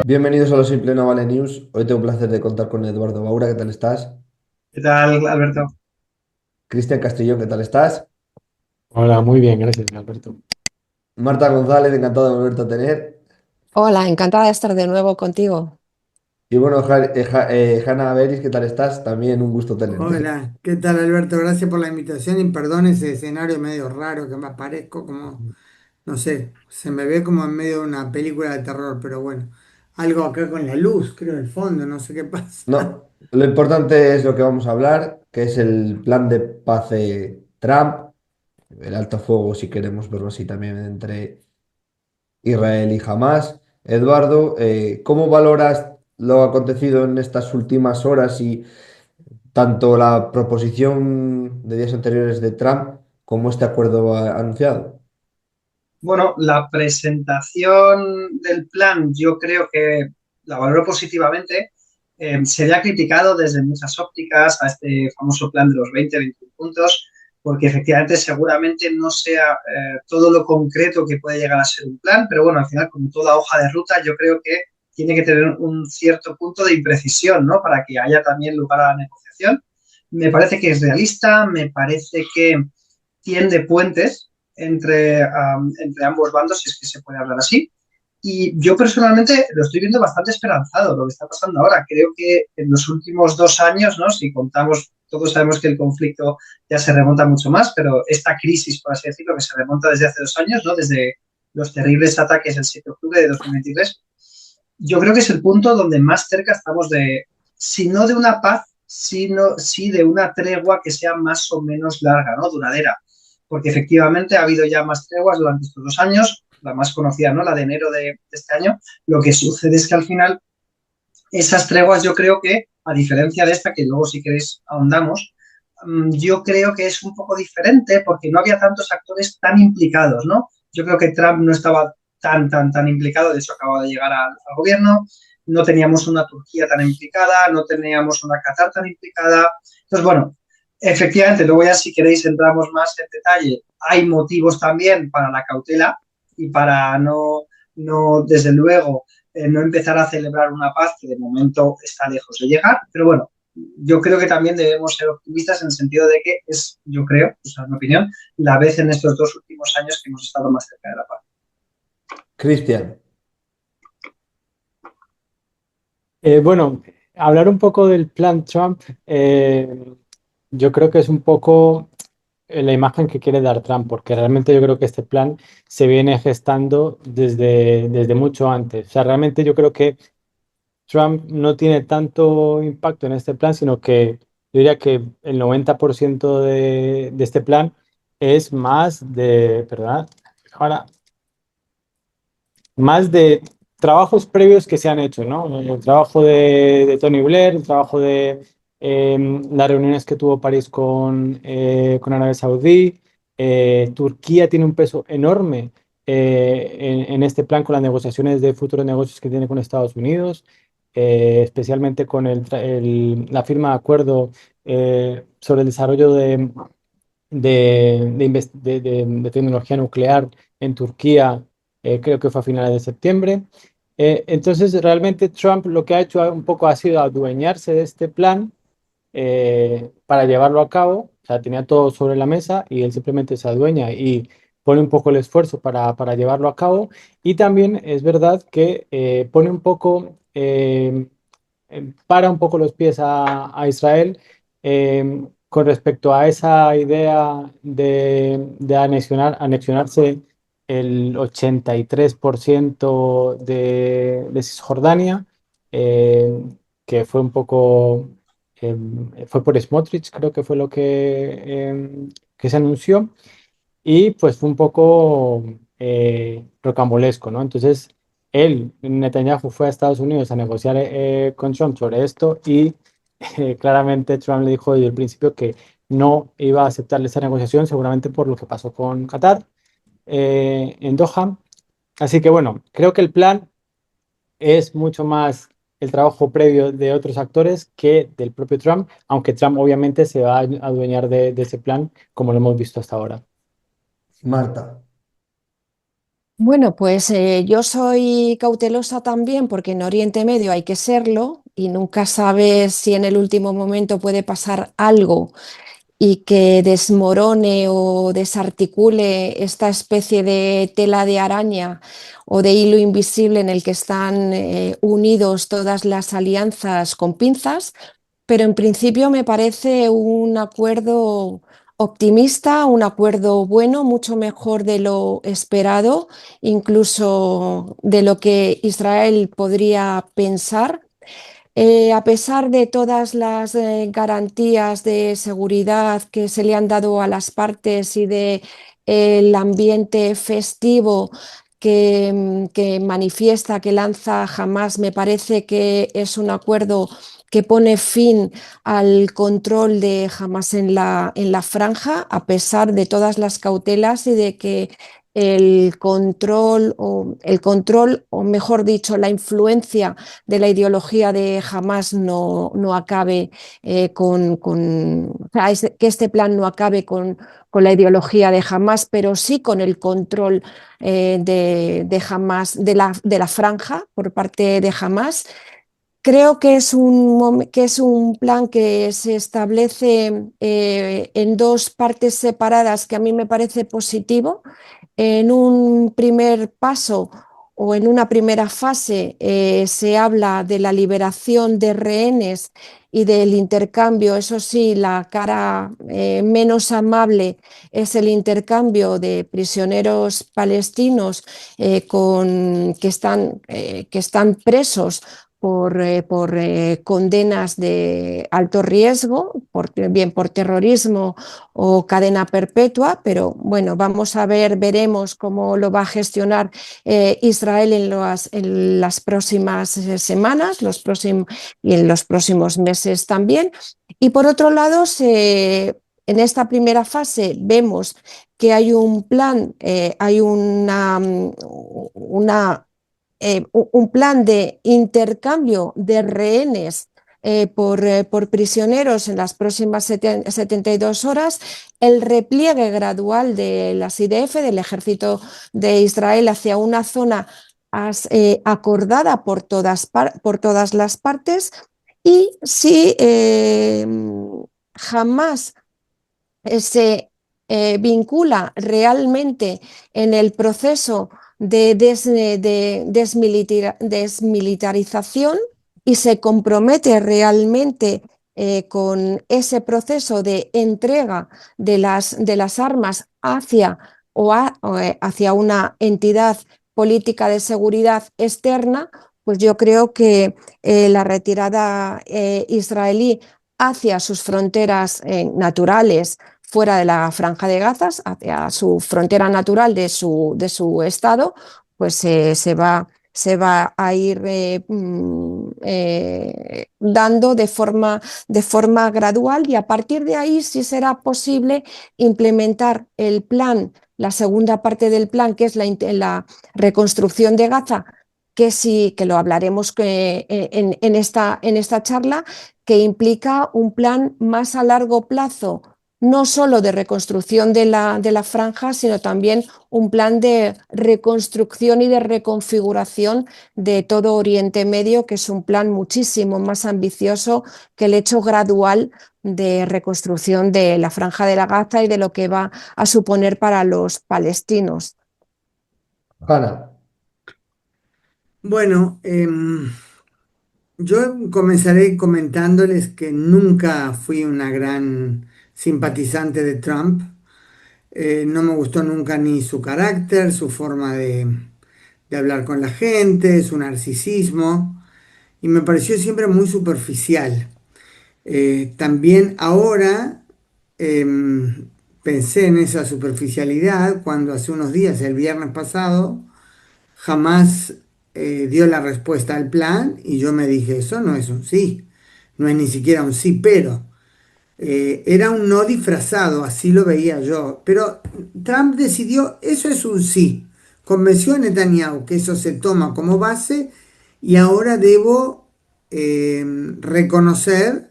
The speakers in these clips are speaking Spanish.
Bienvenidos a Lo Simple No Vale News. Hoy tengo el placer de contar con Eduardo Baura. ¿Qué tal estás? ¿Qué tal, Alberto? Cristian Castellón, ¿qué tal estás? Hola, muy bien, gracias, Alberto. Marta González, encantado de volverte a tener. Hola, encantada de estar de nuevo contigo. Y bueno, Hanna Beris, ¿qué tal estás? También un gusto tenerte. Hola, ¿qué tal Alberto? Gracias por la invitación y perdón ese escenario medio raro que me aparezco como, no sé, se me ve como en medio de una película de terror, pero bueno, algo acá con la luz, creo, en el fondo, no sé qué pasa. No, lo importante es lo que vamos a hablar, que es el plan de paz de Trump, el alto fuego, si queremos verlo así también, entre Israel y Hamas. Eduardo, ¿cómo valoras lo acontecido en estas últimas horas y tanto la proposición de días anteriores de Trump como este acuerdo anunciado? Bueno, la presentación del plan yo creo que la valoro positivamente. Se le ha criticado desde muchas ópticas a este famoso plan de los 20-21 puntos, porque efectivamente seguramente no sea todo lo concreto que puede llegar a ser un plan, pero bueno, al final, como toda hoja de ruta, yo creo que tiene que tener un cierto punto de imprecisión, ¿no? Para que haya también lugar a la negociación. Me parece que es realista, me parece que tiende puentes entre ambos bandos, si es que se puede hablar así. Y yo personalmente lo estoy viendo bastante esperanzado lo que está pasando ahora. Creo que en los últimos 2 años, ¿no? Si contamos, todos sabemos que el conflicto ya se remonta mucho más, pero esta crisis, por así decirlo, que se remonta desde hace 2 años, ¿no? Desde los terribles ataques del 7 de octubre de 2023, yo creo que es el punto donde más cerca estamos de, si no de una paz, sino, sí de una tregua que sea más o menos larga, ¿no? Duradera. Porque efectivamente ha habido ya más treguas durante estos 2 años, la más conocida, ¿no? La de enero de este año. Lo que sucede es que al final esas treguas yo creo que, a diferencia de esta, que luego si queréis ahondamos, yo creo que es un poco diferente porque no había tantos actores tan implicados, ¿no? Yo creo que Trump no estaba tan implicado, de hecho acaba de llegar al gobierno, no teníamos una Turquía tan implicada, no teníamos una Qatar tan implicada. Entonces, bueno, efectivamente, luego ya si queréis entramos más en detalle, hay motivos también para la cautela y para no desde luego, no empezar a celebrar una paz que de momento está lejos de llegar, pero bueno, yo creo que también debemos ser optimistas en el sentido de que es, yo creo, esa es mi opinión, la vez en estos 2 últimos años que hemos estado más cerca de la paz. Cristian, Bueno, hablar un poco del plan Trump, yo creo que es un poco la imagen que quiere dar Trump, porque realmente yo creo que este plan se viene gestando desde mucho antes. O sea, realmente yo creo que Trump no tiene tanto impacto en este plan, sino que yo diría que el 90% de este plan es más de, ¿verdad? Ahora, más de trabajos previos que se han hecho, ¿no? El trabajo de Tony Blair, el trabajo de las reuniones que tuvo París con Arabia Saudí. Turquía tiene un peso enorme en este plan con las negociaciones de futuros negocios que tiene con Estados Unidos, especialmente con la firma de acuerdo sobre el desarrollo de tecnología nuclear en Turquía, creo que fue a finales de septiembre. Entonces, realmente Trump lo que ha hecho un poco ha sido adueñarse de este plan para llevarlo a cabo. O sea, tenía todo sobre la mesa y él simplemente se adueña y pone un poco el esfuerzo para llevarlo a cabo. Y también es verdad que pone un poco, para un poco los pies a Israel con respecto a esa idea de anexionarse el 83% de Cisjordania, eh, que fue un poco, fue por Smotrich, creo que fue lo que se anunció, y pues fue un poco rocambolesco, ¿no? Entonces, Netanyahu, fue a Estados Unidos a negociar con Trump sobre esto y claramente Trump le dijo desde el principio que no iba a aceptar esa negociación, seguramente por lo que pasó con Qatar en Doha. Así que bueno, creo que el plan es mucho más el trabajo previo de otros actores que del propio Trump, aunque Trump obviamente se va a adueñar de ese plan, como lo hemos visto hasta ahora. Marta. Bueno, pues yo soy cautelosa también porque en Oriente Medio hay que serlo y nunca sabes si en el último momento puede pasar algo y que desmorone o desarticule esta especie de tela de araña o de hilo invisible en el que están unidos todas las alianzas con pinzas, pero en principio me parece un acuerdo optimista, un acuerdo bueno, mucho mejor de lo esperado, incluso de lo que Israel podría pensar. A pesar de todas las garantías de seguridad que se le han dado a las partes y de el ambiente festivo que manifiesta, que lanza Hamas, me parece que es un acuerdo que pone fin al control de Hamas en la franja, a pesar de todas las cautelas y de que o mejor dicho, la influencia de la ideología de Hamas no acabe o sea, que este plan no acabe con la ideología de Hamas, pero sí con el control de Hamas, de la franja por parte de Hamas. Creo que es un plan que se establece en dos partes separadas que a mí me parece positivo. En un primer paso o en una primera fase se habla de la liberación de rehenes y del intercambio. Eso sí, la cara menos amable es el intercambio de prisioneros palestinos que están presos por condenas de alto riesgo, bien por terrorismo o cadena perpetua, pero bueno, vamos a ver, veremos cómo lo va a gestionar Israel en las próximas semanas y en los próximos meses también. Y por otro lado, en esta primera fase vemos que hay un plan, hay un plan de intercambio de rehenes por prisioneros en las próximas 72 horas, el repliegue gradual de las IDF, del ejército de Israel, hacia una zona acordada por todas las partes y si jamás se vincula realmente en el proceso de desmilitarización y se compromete realmente con ese proceso de entrega de las armas hacia una entidad política de seguridad externa, pues yo creo que la retirada israelí hacia sus fronteras naturales fuera de la Franja de Gaza, hacia su frontera natural de su estado, pues se va a ir dando de forma gradual y a partir de ahí sí será posible implementar el plan, la segunda parte del plan, que es la reconstrucción de Gaza, que sí, que lo hablaremos en esta charla, que implica un plan más a largo plazo, no solo de reconstrucción de la franja, sino también un plan de reconstrucción y de reconfiguración de todo Oriente Medio, que es un plan muchísimo más ambicioso que el hecho gradual de reconstrucción de la franja de la Gaza y de lo que va a suponer para los palestinos. Hanna, Bueno, yo comenzaré comentándoles que nunca fui una gran simpatizante de Trump. No me gustó nunca ni su carácter, su forma de hablar con la gente, su narcisismo, y me pareció siempre muy superficial. También ahora pensé en esa superficialidad cuando hace unos días, el viernes pasado, jamás dio la respuesta al plan y yo me dije, eso no es un sí, no es ni siquiera un sí, pero era un no disfrazado, así lo veía yo. Pero Trump decidió, eso es un sí. Convenció a Netanyahu que eso se toma como base y ahora debo reconocer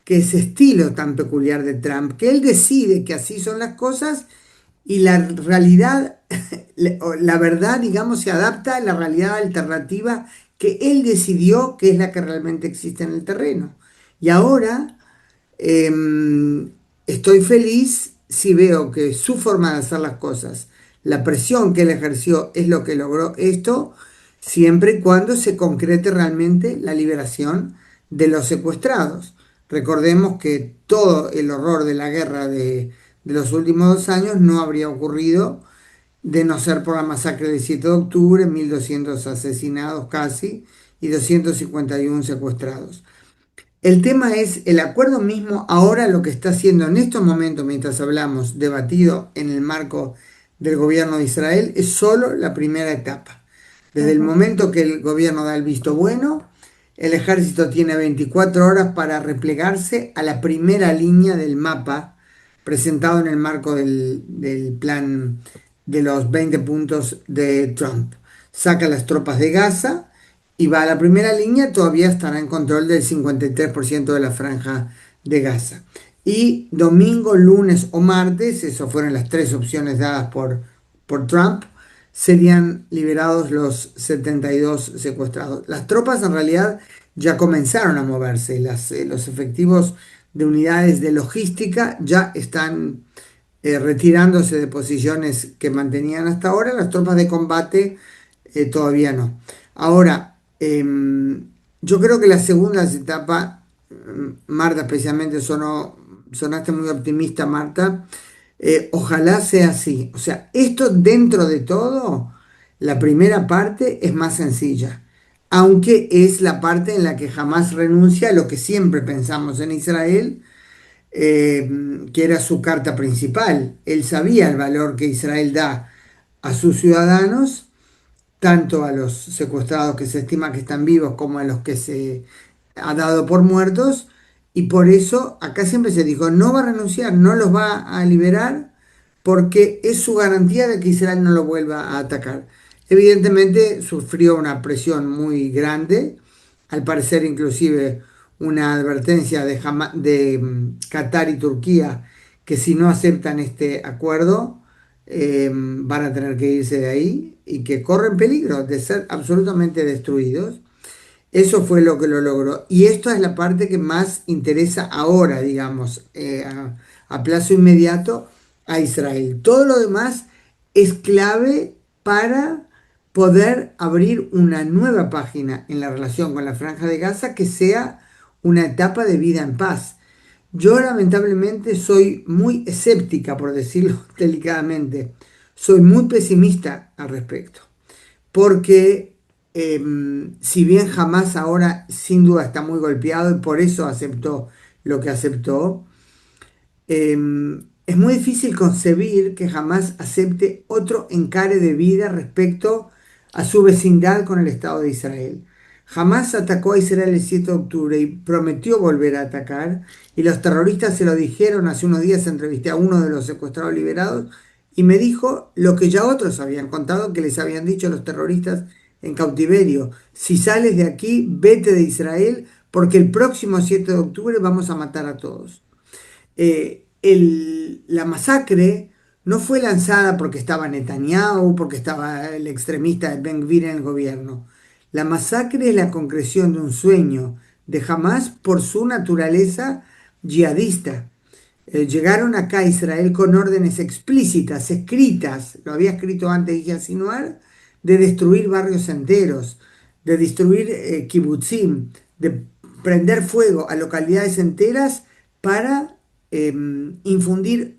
que ese estilo tan peculiar de Trump, que él decide que así son las cosas y la realidad, la verdad, digamos, se adapta a la realidad alternativa que él decidió que es la que realmente existe en el terreno. Y ahora estoy feliz si veo que su forma de hacer las cosas, la presión que él ejerció es lo que logró esto, siempre y cuando se concrete realmente la liberación de los secuestrados. Recordemos que todo el horror de la guerra de los últimos 2 años no habría ocurrido de no ser por la masacre del 7 de octubre, 1.200 asesinados casi y 251 secuestrados. El tema es el acuerdo mismo, ahora lo que está siendo en estos momentos, mientras hablamos, debatido en el marco del gobierno de Israel, es solo la primera etapa. Desde el Ujú. momento que el gobierno da el visto bueno, el ejército tiene 24 horas para replegarse a la primera línea del mapa presentado en el marco del plan de los 20 puntos de Trump. Saca las tropas de Gaza y va a la primera línea, todavía estará en control del 53% de la franja de Gaza. Y domingo, lunes o martes, esas fueron las tres opciones dadas por Trump, serían liberados los 72 secuestrados. Las tropas en realidad ya comenzaron a moverse, los efectivos de unidades de logística ya están retirándose de posiciones que mantenían hasta ahora, las tropas de combate todavía no. Ahora, yo creo que la segunda etapa, Marta especialmente sonaste muy optimista, Marta, ojalá sea así. O sea, esto dentro de todo, la primera parte es más sencilla, aunque es la parte en la que jamás renuncia a lo que siempre pensamos en Israel, que era su carta principal. Él sabía el valor que Israel da a sus ciudadanos, tanto a los secuestrados que se estima que están vivos como a los que se ha dado por muertos, y por eso acá siempre se dijo, no va a renunciar, no los va a liberar, porque es su garantía de que Israel no lo vuelva a atacar. Evidentemente sufrió una presión muy grande, al parecer inclusive una advertencia de Qatar y Turquía que si no aceptan este acuerdo, van a tener que irse de ahí y que corren peligro de ser absolutamente destruidos. Eso fue lo que lo logró. Y esto es la parte que más interesa ahora, digamos, a plazo inmediato a Israel. Todo lo demás es clave para poder abrir una nueva página en la relación con la Franja de Gaza que sea una etapa de vida en paz. Yo lamentablemente soy muy escéptica, por decirlo delicadamente. Soy muy pesimista al respecto porque si bien jamás ahora sin duda está muy golpeado y por eso aceptó lo que aceptó, es muy difícil concebir que jamás acepte otro encare de vida respecto a su vecindad con el Estado de Israel. Jamás atacó a Israel el 7 de octubre y prometió volver a atacar, y los terroristas se lo dijeron. Hace unos días entrevisté a uno de los secuestrados liberados y me dijo lo que ya otros habían contado, que les habían dicho los terroristas en cautiverio: si sales de aquí, vete de Israel, porque el próximo 7 de octubre vamos a matar a todos. La masacre no fue lanzada porque estaba Netanyahu, porque estaba el extremista de Ben Gvir en el gobierno. La masacre es la concreción de un sueño de Hamas por su naturaleza yihadista. Llegaron acá a Israel con órdenes explícitas, escritas, lo había escrito antes Yahya Sinwar, de destruir barrios enteros, de destruir kibutzim, de prender fuego a localidades enteras para infundir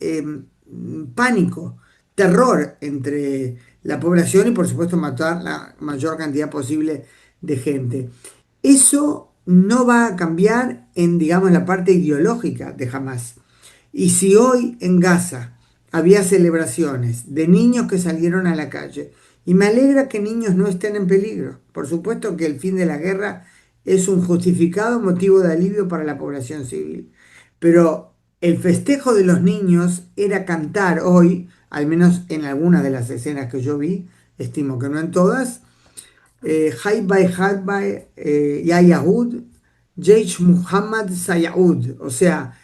pánico, terror entre la población y por supuesto matar la mayor cantidad posible de gente. Eso no va a cambiar en, digamos, la parte ideológica de Hamas. Y si hoy en Gaza había celebraciones de niños que salieron a la calle, y me alegra que niños no estén en peligro, por supuesto que el fin de la guerra es un justificado motivo de alivio para la población civil, pero el festejo de los niños era cantar hoy, al menos en algunas de las escenas que yo vi, estimo que no en todas, Hay by Ya Yahud, Jaish Muhammad Sayaud, o sea,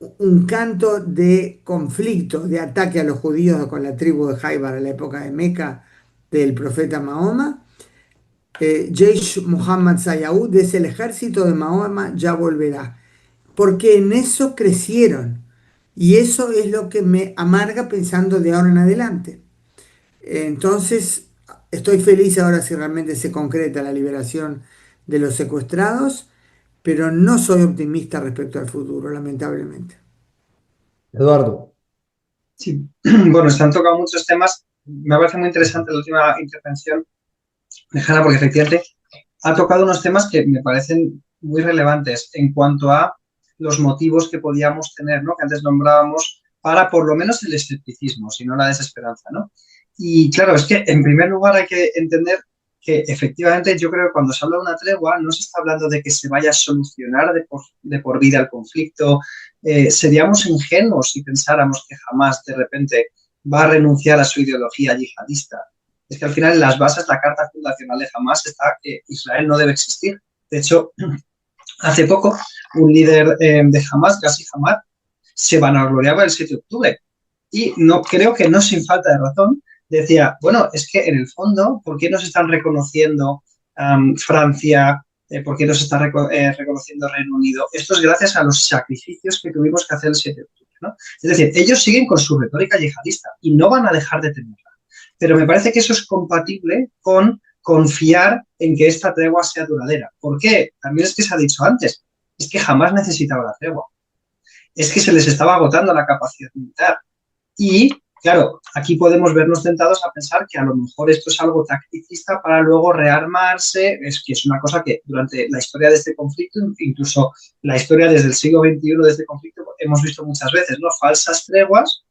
un canto de conflicto, de ataque a los judíos con la tribu de Jaibar en la época de Meca del profeta Mahoma. Jaish Muhammad Sayaud es el ejército de Mahoma, ya volverá. Porque en eso crecieron. Y eso es lo que me amarga pensando de ahora en adelante. Entonces, estoy feliz ahora si realmente se concreta la liberación de los secuestrados, pero no soy optimista respecto al futuro, lamentablemente. Eduardo, Sí, bueno, se han tocado muchos temas. Me parece muy interesante la última intervención de Hanna, porque efectivamente ha tocado unos temas que me parecen muy relevantes en cuanto a los motivos que podíamos tener, ¿no? Que antes nombrábamos para por lo menos el escepticismo, si no la desesperanza, ¿no? Y claro, es que en primer lugar hay que entender que efectivamente yo creo que cuando se habla de una tregua no se está hablando de que se vaya a solucionar de por vida el conflicto. Seríamos ingenuos si pensáramos que jamás de repente va a renunciar a su ideología yihadista. Es que al final en las bases, la carta fundacional de Hamas está que Israel no debe existir. De hecho, hace poco un líder de Hamas, Ghazi Hamad, se vanagloriaba el 7 de octubre. Y no, creo que no sin falta de razón, decía, bueno, es que en el fondo, ¿por qué no se están reconociendo Francia? ¿Por qué no se está reconociendo Reino Unido? Esto es gracias a los sacrificios que tuvimos que hacer el 7 de octubre, ¿no? Es decir, ellos siguen con su retórica yihadista y no van a dejar de tenerla. Pero me parece que eso es compatible con confiar en que esta tregua sea duradera. ¿Por qué? También es que se ha dicho antes, es que jamás necesitaba la tregua. Es que se les estaba agotando la capacidad militar. Y, claro, aquí podemos vernos tentados a pensar que a lo mejor esto es algo tacticista para luego rearmarse. Es que es una cosa que durante la historia de este conflicto, incluso la historia desde el siglo XXI de este conflicto, hemos visto muchas veces, ¿no? Falsas treguas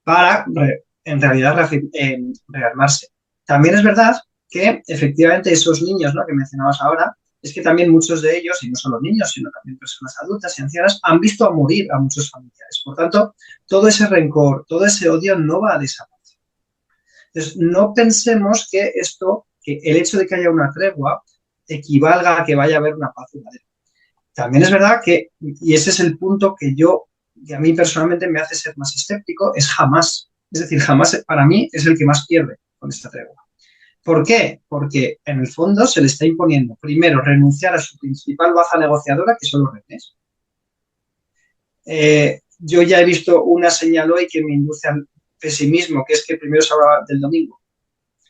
para en realidad rearmarse. También es verdad que efectivamente esos niños, ¿no?, que mencionabas ahora, es que también muchos de ellos, y no solo niños, sino también personas adultas y ancianas, han visto a morir a muchos familiares. Por tanto, todo ese rencor, todo ese odio no va a desaparecer. Entonces, no pensemos que esto, que el hecho de que haya una tregua, equivalga a que vaya a haber una paz duradera. También es verdad que, y ese es el punto que a mí personalmente me hace ser más escéptico, es Hamas. Es decir, Hamas para mí es el que más pierde con esta tregua. ¿Por qué? Porque en el fondo se le está imponiendo, primero, renunciar a su principal baza negociadora, que son los rehenes. Yo ya he visto una señal hoy que me induce al pesimismo, que es que primero se hablaba del domingo,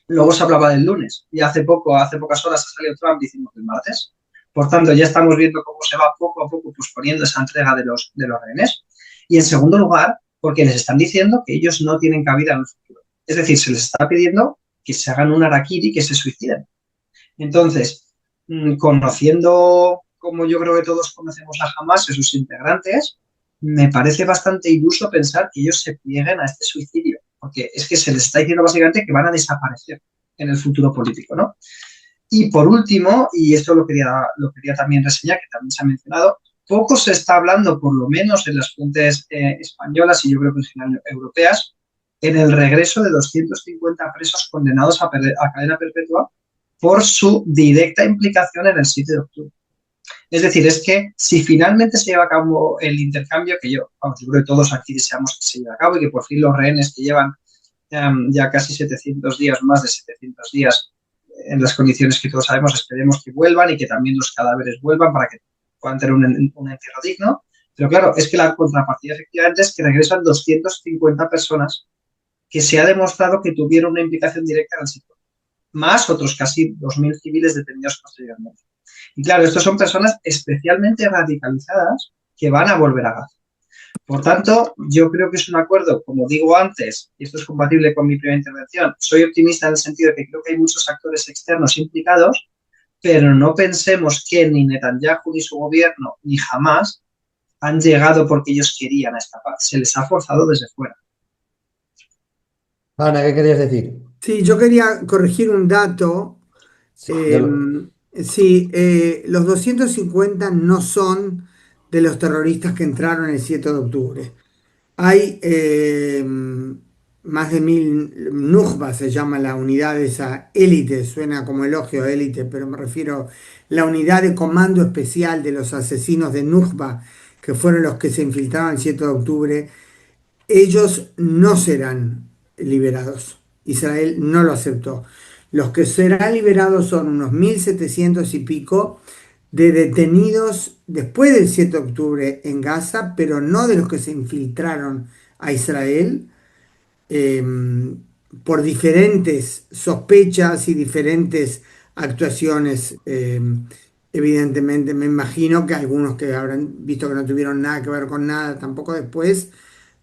luego se hablaba del lunes, y hace pocas horas ha salido Trump diciendo que el martes. Por tanto, ya estamos viendo cómo se va poco a poco posponiendo esa entrega de los rehenes. Y en segundo lugar, porque les están diciendo que ellos no tienen cabida en el futuro. Es decir, se les está pidiendo que se hagan un harakiri, que se suiciden. Entonces, conociendo, como yo creo que todos conocemos a Hamas y sus integrantes, me parece bastante iluso pensar que ellos se plieguen a este suicidio, porque es que se les está diciendo básicamente que van a desaparecer en el futuro político, ¿no? Y por último, y esto lo quería también reseñar, que también se ha mencionado, poco se está hablando, por lo menos en las fuentes españolas y yo creo que en general europeas, en el regreso de 250 presos condenados a cadena perpetua por su directa implicación en el 7 de octubre. Es decir, es que si finalmente se lleva a cabo el intercambio, que yo creo que todos aquí deseamos que se lleve a cabo y que por fin los rehenes que llevan ya casi 700 días, más de 700 días, en las condiciones que todos sabemos, esperemos que vuelvan y que también los cadáveres vuelvan para que puedan tener un entierro digno. Pero claro, es que la contrapartida efectivamente es que regresan 250 personas que se ha demostrado que tuvieron una implicación directa en el sector, más otros casi 2.000 civiles detenidos posteriormente. Y claro, estos son personas especialmente radicalizadas que van a volver a Gaza. Por tanto, yo creo que es un acuerdo, como digo antes, y esto es compatible con mi primera intervención, soy optimista en el sentido de que creo que hay muchos actores externos implicados, pero no pensemos que ni Netanyahu ni su gobierno ni Hamas han llegado porque ellos querían a esta paz. Se les ha forzado desde fuera. Ana, ¿qué querías decir? Sí, yo quería corregir un dato. Ya lo- Sí, los 250 no son de los terroristas que entraron el 7 de octubre. Hay más de 1.000 Nujba, se llama la unidad de esa élite, suena como elogio a élite, pero me refiero a la unidad de comando especial de los asesinos de Nujba, que fueron los que se infiltraron el 7 de octubre, ellos no serán liberados. Israel no lo aceptó. Los que serán liberados son unos 1.700 y pico de detenidos después del 7 de octubre en Gaza, pero no de los que se infiltraron a Israel eh, por diferentes sospechas y diferentes actuaciones. Evidentemente, me imagino que algunos que habrán visto que no tuvieron nada que ver con nada, tampoco después,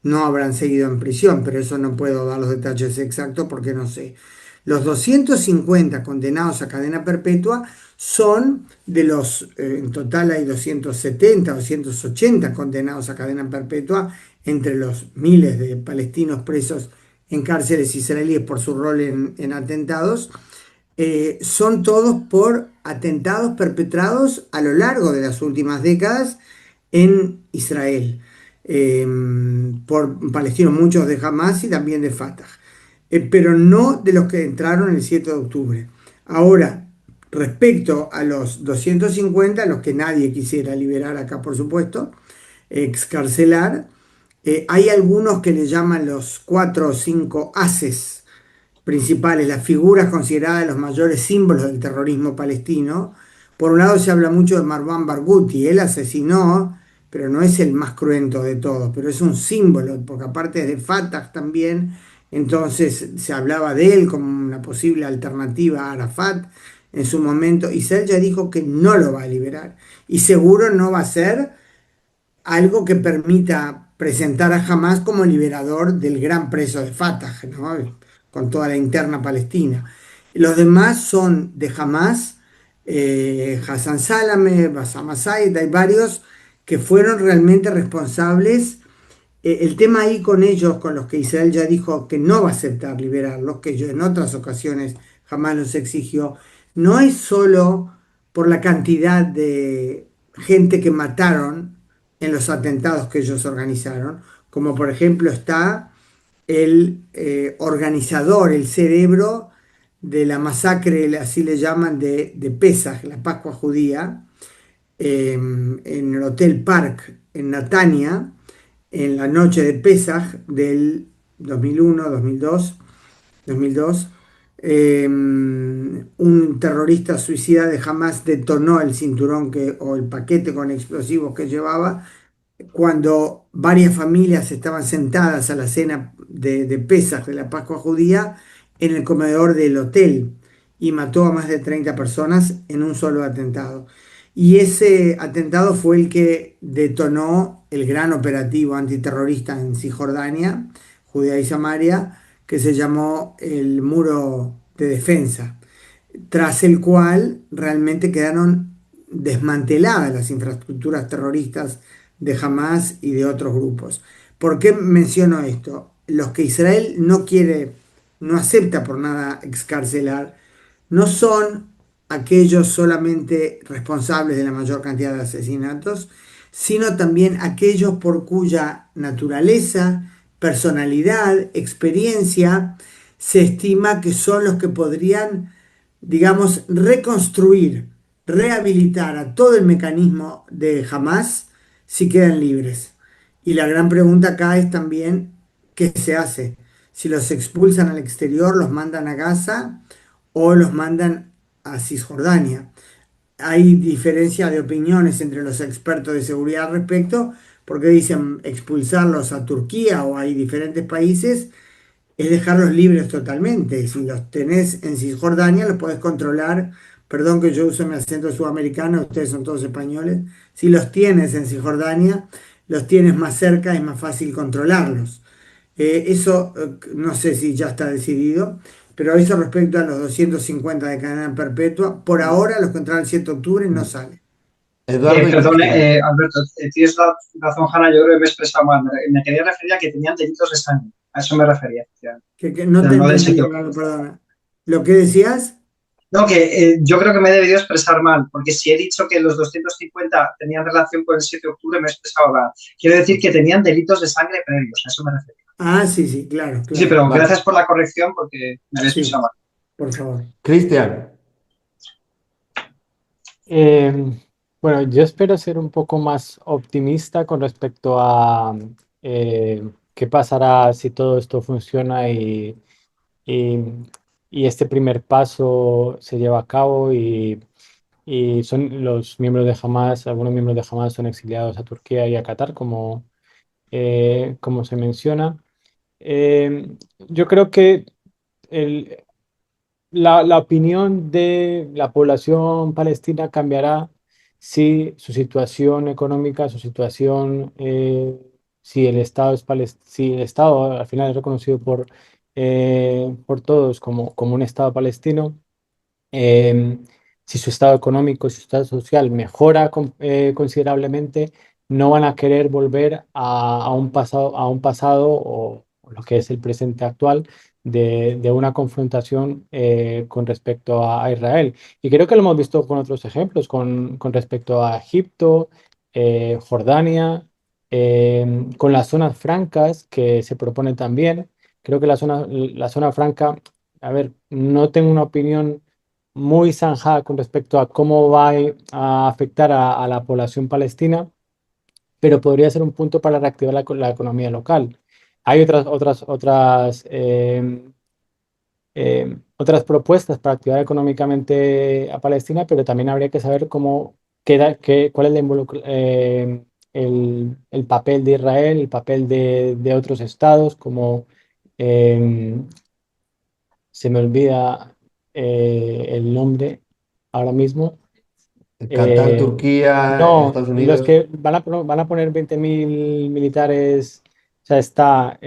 no habrán seguido en prisión, pero eso no puedo dar los detalles exactos porque no sé. Los 250 condenados a cadena perpetua son de los, en total hay 270, 280 condenados a cadena perpetua entre los miles de palestinos presos en cárceles israelíes por su rol en atentados. Son todos por atentados perpetrados a lo largo de las últimas décadas en Israel, eh, por palestinos, muchos de Hamas y también de Fatah, pero no de los que entraron el 7 de octubre. Ahora, respecto a los 250, los que nadie quisiera liberar acá, por supuesto, excarcelar, hay algunos que le llaman los 4 o 5 ases principales, las figuras consideradas los mayores símbolos del terrorismo palestino. Por un lado se habla mucho de Marwan Barghouti, él asesinó, pero no es el más cruento de todos, pero es un símbolo, porque aparte es de Fatah también, entonces se hablaba de él como una posible alternativa a Arafat en su momento. Israel ya dijo que no lo va a liberar y seguro no va a ser algo que permita presentar a Hamas como liberador del gran preso de Fatah, ¿no? Con toda la interna palestina. Los demás son de Hamas, Hassan Salameh, Bassam Assayed, hay varios que fueron realmente responsables. El tema ahí con ellos, con los que Israel ya dijo que no va a aceptar liberarlos, que yo en otras ocasiones jamás los exigió, no es solo por la cantidad de gente que mataron en los atentados que ellos organizaron, como por ejemplo está el organizador, el cerebro de la masacre, así le llaman, de Pesaj, la Pascua judía, en el Hotel Park en Natania, en la noche de Pesaj del 2001, 2002, un terrorista suicida de Hamas detonó el cinturón o el paquete con explosivos que llevaba cuando varias familias estaban sentadas a la cena de Pesaj, de la Pascua judía, en el comedor del hotel y mató a más de 30 personas en un solo atentado. Y ese atentado fue el que detonó el gran operativo antiterrorista en Cisjordania, Judea y Samaria, que se llamó el Muro de Defensa, tras el cual realmente quedaron desmanteladas las infraestructuras terroristas de Hamas y de otros grupos. ¿Por qué menciono esto? Los que Israel no quiere, no acepta por nada excarcelar, no son aquellos solamente responsables de la mayor cantidad de asesinatos, sino también aquellos por cuya naturaleza, personalidad, experiencia, se estima que son los que podrían, digamos, reconstruir, rehabilitar a todo el mecanismo de Hamas si quedan libres. Y la gran pregunta acá es también, ¿qué se hace? Si los expulsan al exterior, los mandan a Gaza o los mandan a Cisjordania. Hay diferencia de opiniones entre los expertos de seguridad al respecto, porque dicen expulsarlos a Turquía o hay diferentes países, es dejarlos libres totalmente. Si los tenés en Cisjordania, los podés controlar. Perdón que yo use mi acento sudamericano, ustedes son todos españoles. Si los tienes en Cisjordania, los tienes más cerca, es más fácil controlarlos. Eso no sé si ya está decidido, pero eso respecto a los 250 de cadena perpetua, por ahora los que entraron el 7 de octubre no salen. Eduardo y Perdón, Cristian. Alberto, tienes razón, Hanna, yo creo que me he expresado mal. Me quería referir a que tenían delitos de sangre. A eso me refería. Que no Pero te no del entendí, sitio. Eduardo, perdona. ¿Lo que decías? No, que yo creo que me he debido expresar mal, porque si he dicho que los 250 tenían relación con el 7 de octubre, me he expresado mal. Quiero decir que tenían delitos de sangre previos, a eso me refería. Ah, sí, sí, claro, Sí, claro. pero Vale. gracias por la corrección, porque me había Sí, expresado mal. por favor. Cristian, Eh, Bueno, yo espero ser un poco más optimista con respecto a qué pasará si todo esto funciona y- y este primer paso se lleva a cabo y son los miembros de Hamas, algunos miembros de Hamas son exiliados a Turquía y a Qatar, como se menciona. Yo creo que el, la opinión de la población palestina cambiará si su situación económica, su situación, si el Estado si el Estado al final es reconocido por todos como un Estado palestino, eh, si su estado económico, si su estado social mejora considerablemente, no van a querer volver a un pasado o lo que es el presente actual de una confrontación con respecto a Israel. Y creo que lo hemos visto con otros ejemplos, con respecto a Egipto, Jordania, con las zonas francas que se proponen también. Creo que la zona franca, a ver, no tengo una opinión muy zanjada con respecto a cómo va a afectar a la población palestina, pero podría ser un punto para reactivar la economía local. Hay otras propuestas para activar económicamente a Palestina, pero también habría que saber cuál es el papel de Israel, el papel de otros estados, como em, se me olvida el nombre ahora mismo. Qatar, Eh, Turquía, no, Estados los Unidos. que van a poner 20.000 militares, o sea, está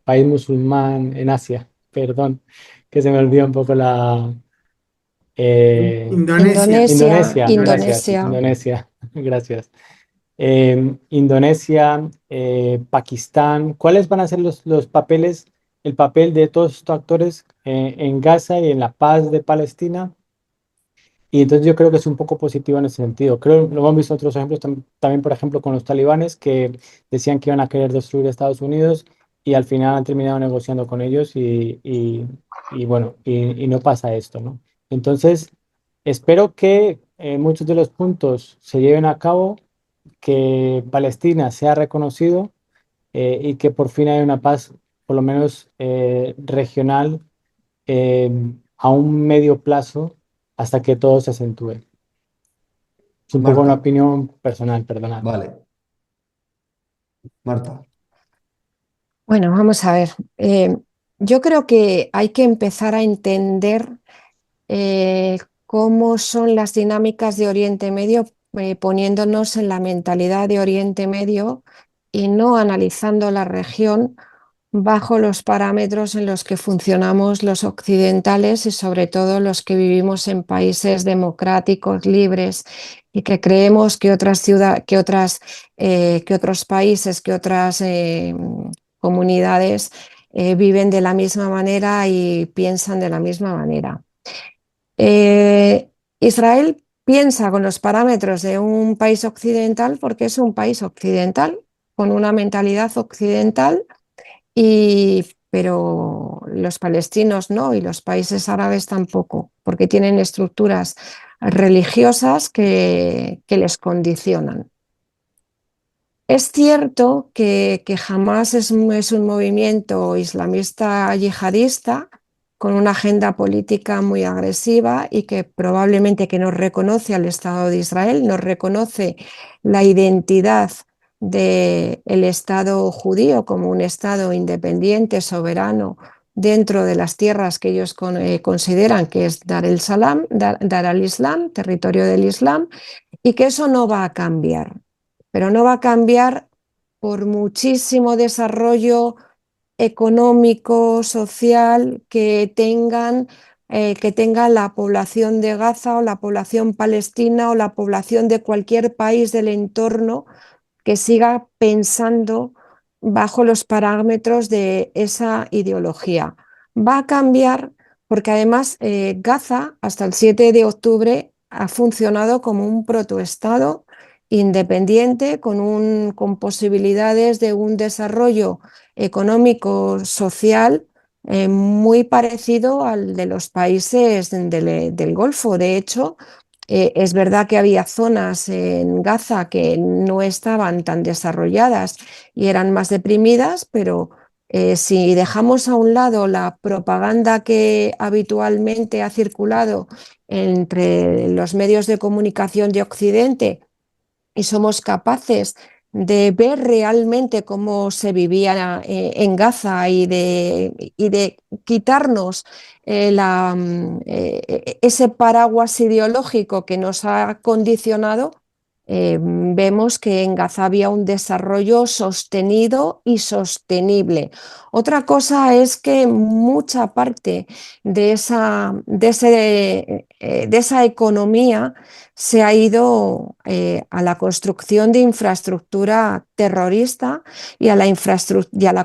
país musulmán en Asia, perdón, que se me olvida un poco Indonesia, Indonesia, Indonesia, gracias, Indonesia. Indonesia, gracias. Indonesia, Pakistán, ¿cuáles van a ser los papeles, el papel de todos estos actores en Gaza y en la paz de Palestina? Y entonces yo creo que es un poco positivo en ese sentido. Creo, lo hemos visto en otros ejemplos, también por ejemplo con los talibanes que decían que iban a querer destruir Estados Unidos y al final han terminado negociando con ellos y bueno, y no pasa esto, ¿no? Entonces, espero que muchos de los puntos se lleven a cabo, que Palestina sea reconocido y que por fin haya una paz, por lo menos regional, eh, a un medio plazo hasta que todo se acentúe. Es un poco una Marta, opinión personal, perdonad. vale. Marta, Bueno, vamos a ver. Eh, yo creo que hay que empezar a entender eh, cómo son las dinámicas de Oriente Medio, poniéndonos en la mentalidad de Oriente Medio y no analizando la región bajo los parámetros en los que funcionamos los occidentales y sobre todo los que vivimos en países democráticos, libres y que creemos que que otros países, que otras comunidades viven de la misma manera y piensan de la misma manera. Israel piensa con los parámetros de un país occidental porque es un país occidental, con una mentalidad occidental pero los palestinos no y los países árabes tampoco, porque tienen estructuras religiosas que les condicionan. Es cierto que Hamas es un movimiento islamista yihadista con una agenda política muy agresiva y que probablemente que no reconoce al Estado de Israel, no reconoce la identidad del Estado judío como un Estado independiente, soberano, dentro de las tierras que ellos consideran que es Dar al-Islam, territorio del Islam, y que eso no va a cambiar, pero no va a cambiar por muchísimo desarrollo económico, social que tenga la población de Gaza o la población palestina o la población de cualquier país del entorno que siga pensando bajo los parámetros de esa ideología. Va a cambiar porque además Gaza hasta el 7 de octubre ha funcionado como un protoestado independiente con posibilidades de un desarrollo económico, social, muy parecido al de los países del Golfo. De hecho, Es verdad que había zonas en Gaza que no estaban tan desarrolladas y eran más deprimidas, pero si dejamos a un lado la propaganda que habitualmente ha circulado entre los medios de comunicación de Occidente y somos capaces de ver realmente cómo se vivía en Gaza y de quitarnos ese paraguas ideológico que nos ha condicionado, vemos que en Gaza había un desarrollo sostenido y sostenible. Otra cosa es que mucha parte de esa economía se ha ido a la construcción de infraestructura terrorista y a la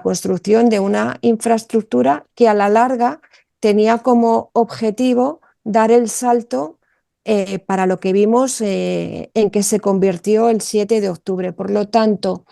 construcción de una infraestructura que a la larga tenía como objetivo dar el salto para lo que vimos en que se convirtió el 7 de octubre. Por lo tanto,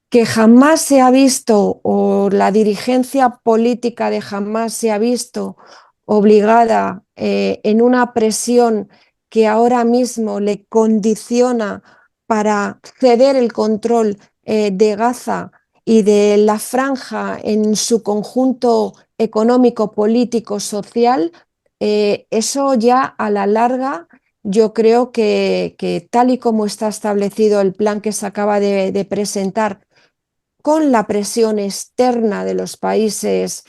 que jamás se ha visto o la dirigencia política de jamás se ha visto obligada en una presión que ahora mismo le condiciona para ceder el control de Gaza y de la franja en su conjunto económico, político, social, eso ya a la larga yo creo que tal y como está establecido el plan que se acaba de presentar con la presión externa de los países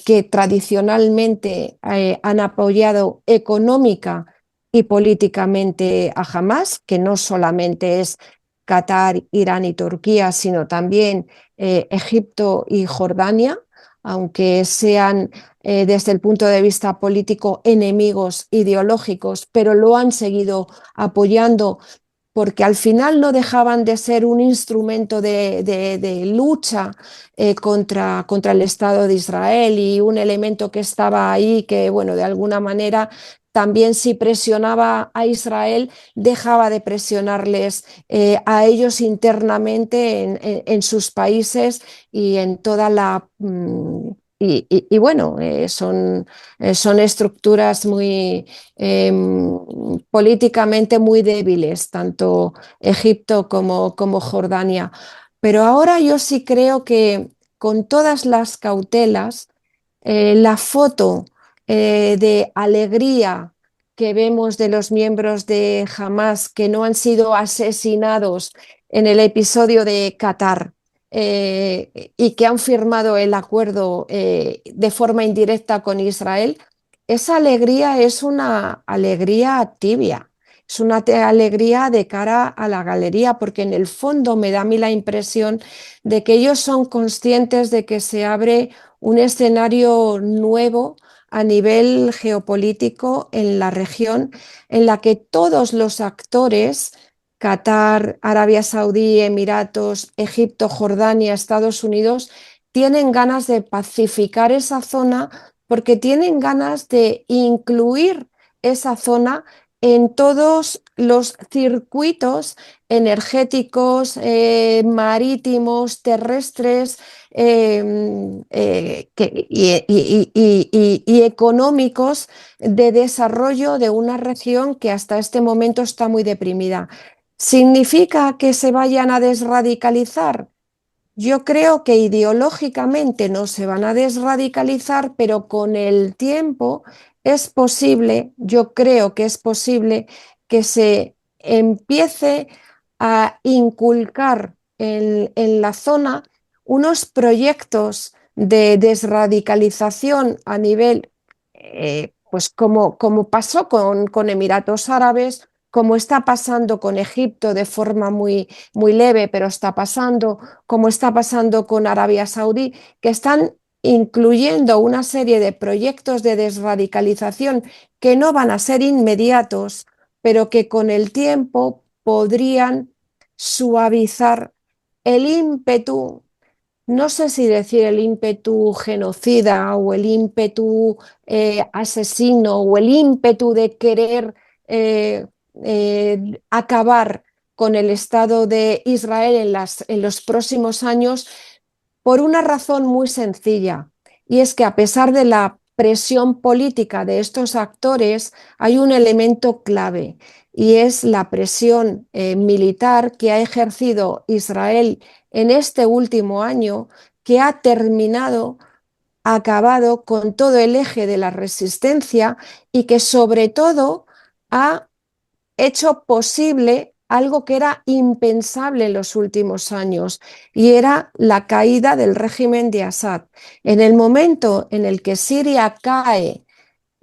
que tradicionalmente han apoyado económica y políticamente a Hamas, que no solamente es Qatar, Irán y Turquía, sino también Egipto y Jordania, aunque sean desde el punto de vista político enemigos ideológicos, pero lo han seguido apoyando porque al final no dejaban de ser un instrumento de lucha contra el Estado de Israel y un elemento que estaba ahí que, bueno, de alguna manera también si presionaba a Israel, dejaba de presionarles a ellos internamente en sus países y en toda la... bueno, son estructuras muy políticamente muy débiles, tanto Egipto como Jordania. Pero ahora yo sí creo que con todas las cautelas, la foto de alegría que vemos de los miembros de Hamas que no han sido asesinados en el episodio de Qatar, y que han firmado el acuerdo de forma indirecta con Israel, esa alegría es una alegría tibia, es una alegría de cara a la galería, porque en el fondo me da a mí la impresión de que ellos son conscientes de que se abre un escenario nuevo a nivel geopolítico en la región, en la que todos los actores, Qatar, Arabia Saudí, Emiratos, Egipto, Jordania, Estados Unidos, tienen ganas de pacificar esa zona porque tienen ganas de incluir esa zona en todos los circuitos energéticos, marítimos, terrestres y económicos de desarrollo de una región que hasta este momento está muy deprimida. ¿Significa que se vayan a desradicalizar? Yo creo que ideológicamente no se van a desradicalizar, pero con el tiempo es posible, yo creo que es posible que se empiece a inculcar en la zona unos proyectos de desradicalización a nivel, pues como pasó con Emiratos Árabes, como está pasando con Egipto de forma muy leve, pero está pasando, como está pasando con Arabia Saudí, que están incluyendo una serie de proyectos de desradicalización que no van a ser inmediatos, pero que con el tiempo podrían suavizar el ímpetu, no sé si decir el ímpetu genocida o el ímpetu asesino o el ímpetu de querer acabar con el Estado de Israel en los próximos años por una razón muy sencilla, y es que a pesar de la presión política de estos actores hay un elemento clave y es la presión militar que ha ejercido Israel en este último año, que ha terminado, acabado con todo el eje de la resistencia y que sobre todo ha hecho posible algo que era impensable en los últimos años, y era la caída del régimen de Assad. En el momento en el que Siria cae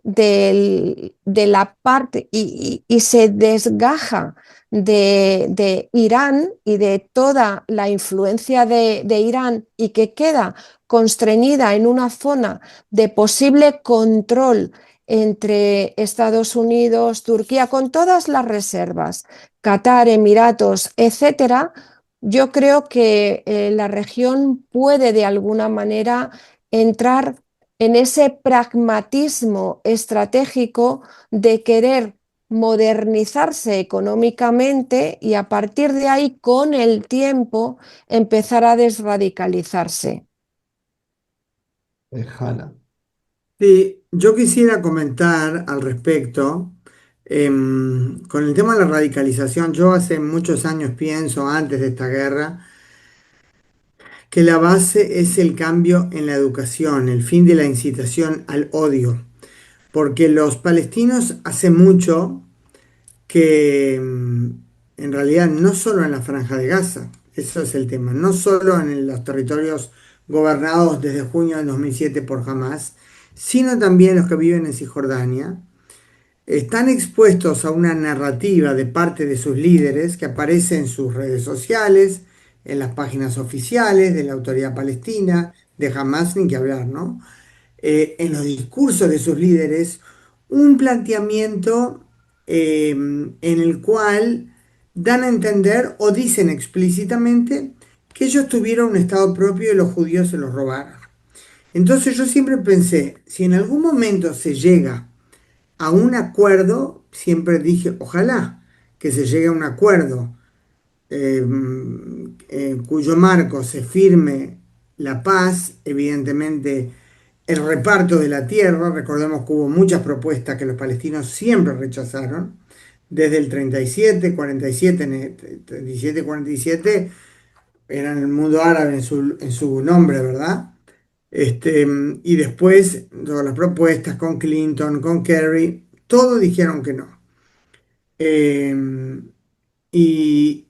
de la parte y se desgaja de Irán y de toda la influencia de Irán, y que queda constreñida en una zona de posible control entre Estados Unidos, Turquía, con todas las reservas, Qatar, Emiratos, etcétera. Yo creo que la región puede de alguna manera entrar en ese pragmatismo estratégico de querer modernizarse económicamente y a partir de ahí, con el tiempo, empezar a desradicalizarse. Hanna. Sí, yo quisiera comentar al respecto, con el tema de la radicalización. Yo hace muchos años pienso, antes de esta guerra, que la base es el cambio en la educación, el fin de la incitación al odio, porque los palestinos hace mucho que en realidad no solo en la Franja de Gaza, eso es el tema, no solo en los territorios gobernados desde junio de 2007 por Hamas, sino también los que viven en Cisjordania, están expuestos a una narrativa de parte de sus líderes que aparece en sus redes sociales, en las páginas oficiales de la Autoridad Palestina, de Hamas ni que hablar, ¿no? En los discursos de sus líderes, un planteamiento en el cual dan a entender o dicen explícitamente que ellos tuvieron un Estado propio y los judíos se los robaron. Entonces yo siempre pensé, si en algún momento se llega a un acuerdo, siempre dije, ojalá que se llegue a un acuerdo en cuyo marco se firme la paz, evidentemente el reparto de la tierra. Recordemos que hubo muchas propuestas que los palestinos siempre rechazaron, desde el 37, 47, 37, 47, eran el mundo árabe en su nombre, ¿verdad? Y después, todas las propuestas con Clinton, con Kerry, todos dijeron que no. Eh, y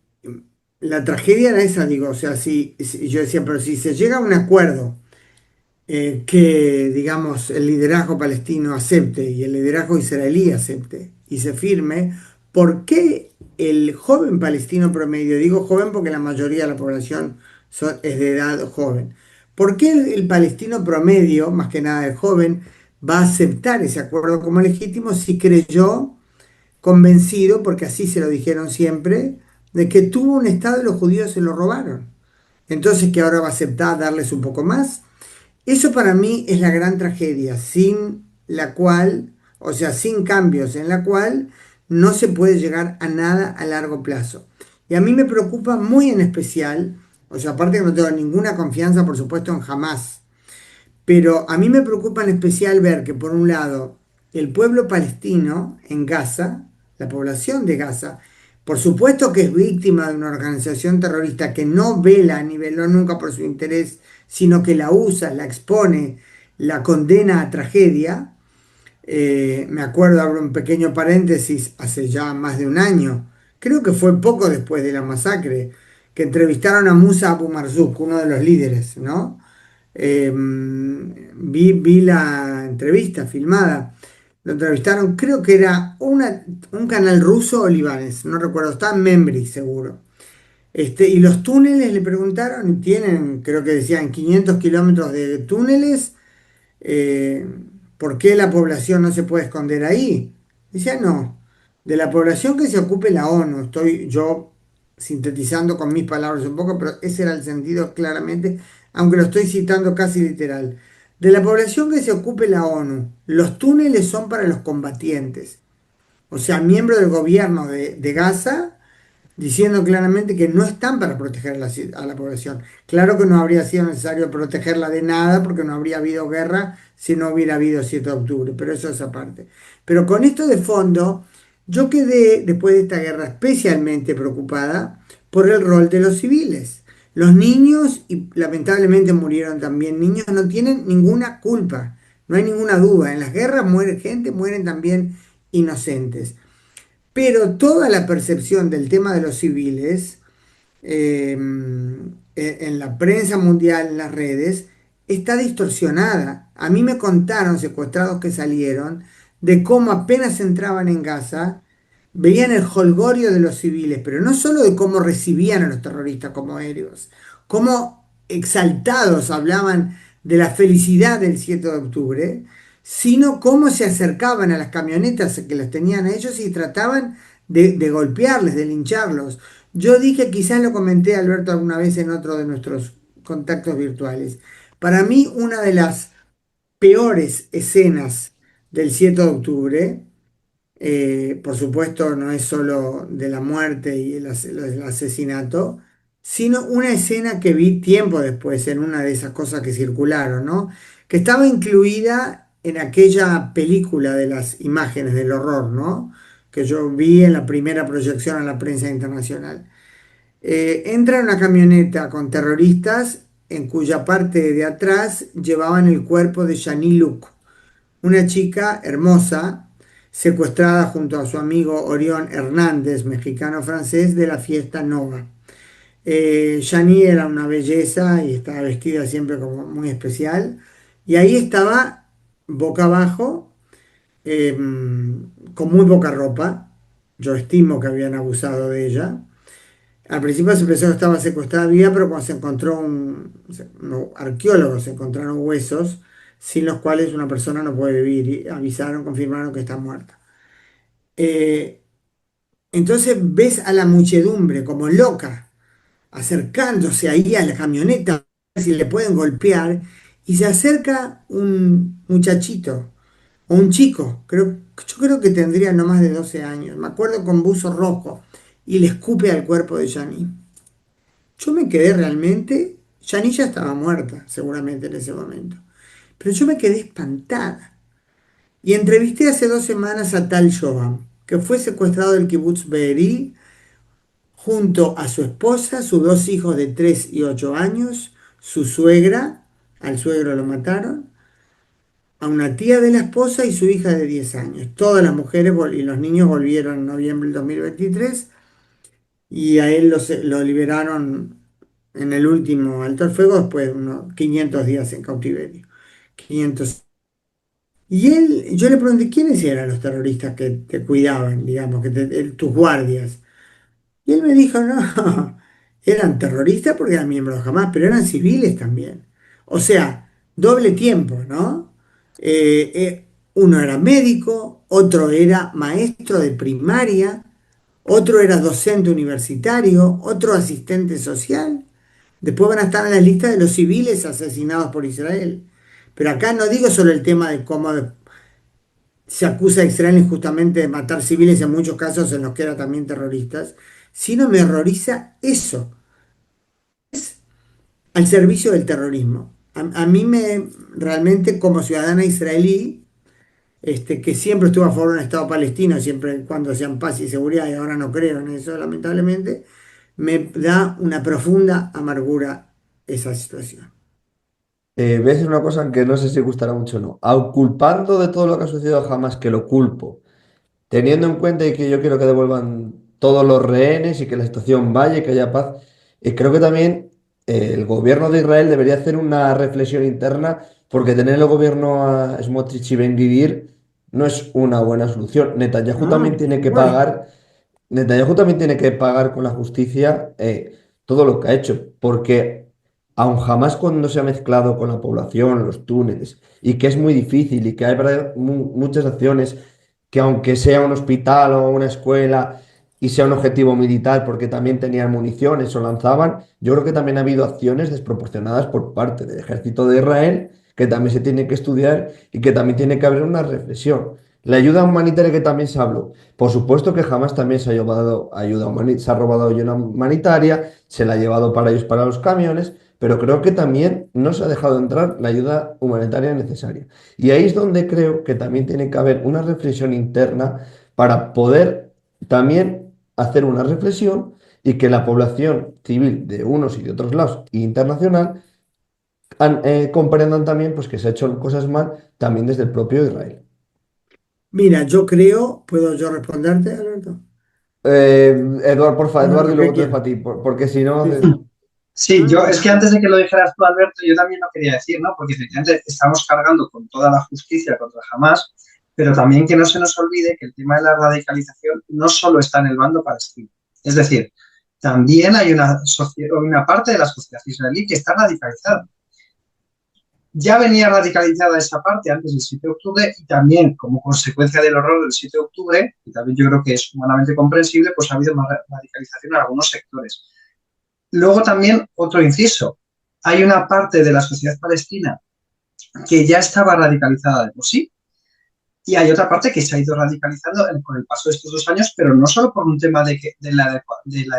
la tragedia era esa, digo, o sea, yo decía, pero si se llega a un acuerdo que, digamos, el liderazgo palestino acepte y el liderazgo israelí acepte y se firme, ¿por qué el joven palestino promedio, digo joven porque la mayoría de la población es de edad joven, ¿por qué el palestino promedio, más que nada el joven, va a aceptar ese acuerdo como legítimo si creyó, convencido, porque así se lo dijeron siempre, de que tuvo un Estado y los judíos se lo robaron? Entonces, que ahora va a aceptar darles un poco más. Eso para mí es la gran tragedia, sin la cual, o sea, sin cambios, en la cual no se puede llegar a nada a largo plazo. Y a mí me preocupa muy en especial, o sea, aparte que no tengo ninguna confianza, por supuesto, en Hamas, pero a mí me preocupa en especial ver que, por un lado, el pueblo palestino en Gaza, la población de Gaza, por supuesto que es víctima de una organización terrorista que no vela ni veló nunca por su interés, sino que la usa, la expone, la condena a tragedia. Me acuerdo, abro un pequeño paréntesis, hace ya más de un año, creo que fue poco después de la masacre, que entrevistaron a Musa Abu Marzouk, uno de los líderes, ¿no? Vi la entrevista filmada. Lo entrevistaron, creo que era un canal ruso o libanés, no recuerdo, estaba en Membri seguro. Y los túneles le preguntaron, y tienen, creo que decían 500 kilómetros de túneles, eh, ¿por qué la población no se puede esconder ahí? Decía, no, de la población que se ocupe la ONU, estoy yo sintetizando con mis palabras un poco, pero ese era el sentido claramente, aunque lo estoy citando casi literal. De la población que se ocupe la ONU, los túneles son para los combatientes, o sea, miembros del gobierno de Gaza diciendo claramente que no están para proteger a la población. Claro que no habría sido necesario protegerla de nada porque no habría habido guerra si no hubiera habido 7 de octubre, pero eso es aparte. Pero con esto de fondo, yo quedé después de esta guerra especialmente preocupada por el rol de los civiles. Los niños, y lamentablemente murieron también niños, no tienen ninguna culpa, no hay ninguna duda. En las guerras muere gente, mueren también inocentes. Pero toda la percepción del tema de los civiles en la prensa mundial, en las redes, está distorsionada. A mí me contaron secuestrados que salieron de cómo apenas entraban en Gaza, veían el jolgorio de los civiles, pero no solo de cómo recibían a los terroristas como héroes, cómo exaltados hablaban de la felicidad del 7 de octubre, sino cómo se acercaban a las camionetas que los tenían a ellos y trataban de golpearles, de lincharlos. Yo dije, quizás lo comenté, Alberto, alguna vez en otro de nuestros contactos virtuales. Para mí, una de las peores escenas del 7 de octubre, por supuesto, no es solo de la muerte y el asesinato, sino una escena que vi tiempo después en una de esas cosas que circularon, ¿no? Que estaba incluida en aquella película de las imágenes del horror, ¿no? Que yo vi en la primera proyección a la prensa internacional. Entra una camioneta con terroristas en cuya parte de atrás llevaban el cuerpo de Shani Luke, una chica hermosa secuestrada junto a su amigo Orión Hernández, mexicano-francés, de la fiesta Nova. Yani era una belleza y estaba vestida siempre como muy especial. Y ahí estaba boca abajo, eh, con muy poca ropa. Yo estimo que habían abusado de ella. Al principio se pensó que estaba secuestrada viva, pero cuando se encontró arqueólogos encontraron huesos sin los cuales una persona no puede vivir y avisaron, confirmaron que está muerta. Eh, entonces ves a la muchedumbre como loca acercándose ahí a la camioneta a ver si le pueden golpear y se acerca un muchachito o un chico, yo creo que tendría no más de 12 años, me acuerdo, con buzo rojo y le escupe al cuerpo de Janine. Yo me quedé realmente, Yani ya estaba muerta seguramente en ese momento, pero yo me quedé espantada. Y entrevisté hace 2 semanas a Tal Shoham, que fue secuestrado del kibutz Be'eri junto a su esposa, sus 2 hijos de 3 y 8 años, su suegra, al suegro lo mataron, a una tía de la esposa y su hija de 10 años. Todas las mujeres y los niños volvieron en noviembre del 2023 y a él lo liberaron en el último alto el fuego después de unos 500 días en cautiverio. 500. Y él, yo le pregunté, ¿quiénes eran los terroristas que te cuidaban, digamos, tus guardias? Y él me dijo, no, eran terroristas porque eran miembros de Hamas, pero eran civiles también. O sea, doble tiempo, ¿no? Uno era médico, otro era maestro de primaria, otro era docente universitario, otro asistente social. Después van a estar en la lista de los civiles asesinados por Israel. Pero acá no digo solo el tema de cómo se acusa a Israel injustamente de matar civiles en muchos casos en los que eran también terroristas, sino me horroriza eso, al servicio del terrorismo. A mí realmente como ciudadana israelí, que siempre estuvo a favor de un Estado palestino, siempre cuando sean paz y seguridad, y ahora no creo en eso, lamentablemente, me da una profunda amargura esa situación. Voy a decir una cosa que no sé si gustará mucho o no. Aun culpando de todo lo que ha sucedido jamás que lo culpo, teniendo en cuenta y que yo quiero que devuelvan todos los rehenes y que la situación vaya y que haya paz, creo que también el gobierno de Israel debería hacer una reflexión interna porque tener el gobierno a Smotrich y Ben Gvir no es una buena solución. No, por supuesto. Netanyahu también tiene que pagar con la justicia todo lo que ha hecho, porque aun jamás cuando se ha mezclado con la población, los túneles, y que es muy difícil y que hay muchas acciones que aunque sea un hospital o una escuela y sea un objetivo militar porque también tenían municiones o lanzaban, yo creo que también ha habido acciones desproporcionadas por parte del ejército de Israel que también se tiene que estudiar y que también tiene que haber una reflexión. La ayuda humanitaria que también se habló. Por supuesto que jamás también se ha llevado se ha robado ayuda humanitaria, se la ha llevado para ellos para los camiones, pero creo que también no se ha dejado entrar la ayuda humanitaria necesaria. Y ahí es donde creo que también tiene que haber una reflexión interna para poder también hacer una reflexión y que la población civil de unos y de otros lados e internacional comprendan también pues, que se ha hecho cosas mal también desde el propio Israel. Mira, yo creo, ¿puedo yo responderte, Alberto? Eduardo, porfa, No, Eduardo, y lo luego que te dejo quiera. a ti, porque si no... Sí, sí. Sí, No, yo no, es que antes de que lo dijeras tú, Alberto, yo también lo quería decir, ¿no? Porque efectivamente estamos cargando con toda la justicia contra Hamas, pero también que no se nos olvide que el tema de la radicalización no solo está en el bando palestino. Es decir, también hay una parte de la sociedad israelí que está radicalizada. Ya venía radicalizada esa parte antes del 7 de octubre y también como consecuencia del horror del 7 de octubre, y también yo creo que es humanamente comprensible, pues ha habido más radicalización en algunos sectores. Luego también otro inciso, hay una parte de la sociedad palestina que ya estaba radicalizada de por sí y hay otra parte que se ha ido radicalizando con el paso de estos 2 años, pero no solo por un tema de la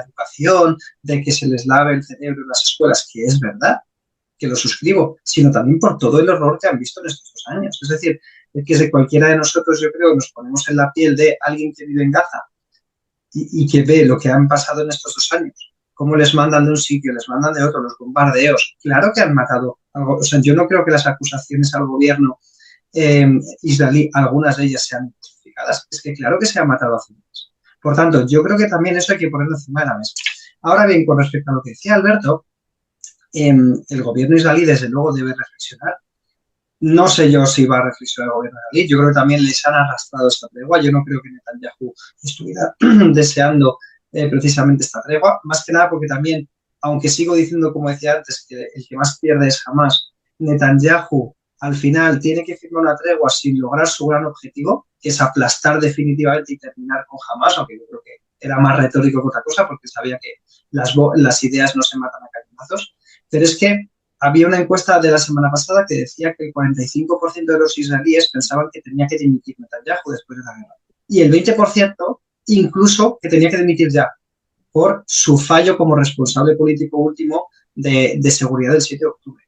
educación, de que se les lave el cerebro en las escuelas, que es verdad, que lo suscribo, sino también por todo el horror que han visto en estos 2 años. Es decir, que de cualquiera de nosotros, yo creo, nos ponemos en la piel de alguien que vive en Gaza y que ve lo que han pasado en estos 2 años, cómo les mandan de un sitio, les mandan de otro, los bombardeos. Claro que han matado algo. O sea, yo no creo que las acusaciones al gobierno israelí, algunas de ellas sean justificadas. Es que claro que se han matado a civiles. Por tanto, yo creo que también eso hay que ponerlo encima de la mesa. Ahora bien, con respecto a lo que decía Alberto, el gobierno israelí desde luego debe reflexionar. No sé yo si va a reflexionar el gobierno israelí. Yo creo que también les han arrastrado esta tregua. Yo no creo que Netanyahu estuviera deseando precisamente esta tregua. Más que nada porque también, aunque sigo diciendo, como decía antes, que el que más pierde es Hamas, Netanyahu al final tiene que firmar una tregua sin lograr su gran objetivo, que es aplastar definitivamente y terminar con Hamas, aunque yo creo que era más retórico que otra cosa, porque sabía que las ideas no se matan a cañonazos. Pero es que había una encuesta de la semana pasada que decía que el 45% de los israelíes pensaban que tenía que dimitir Netanyahu después de la guerra. Y el 20% incluso que tenía que dimitir ya por su fallo como responsable político último de seguridad del 7 de octubre.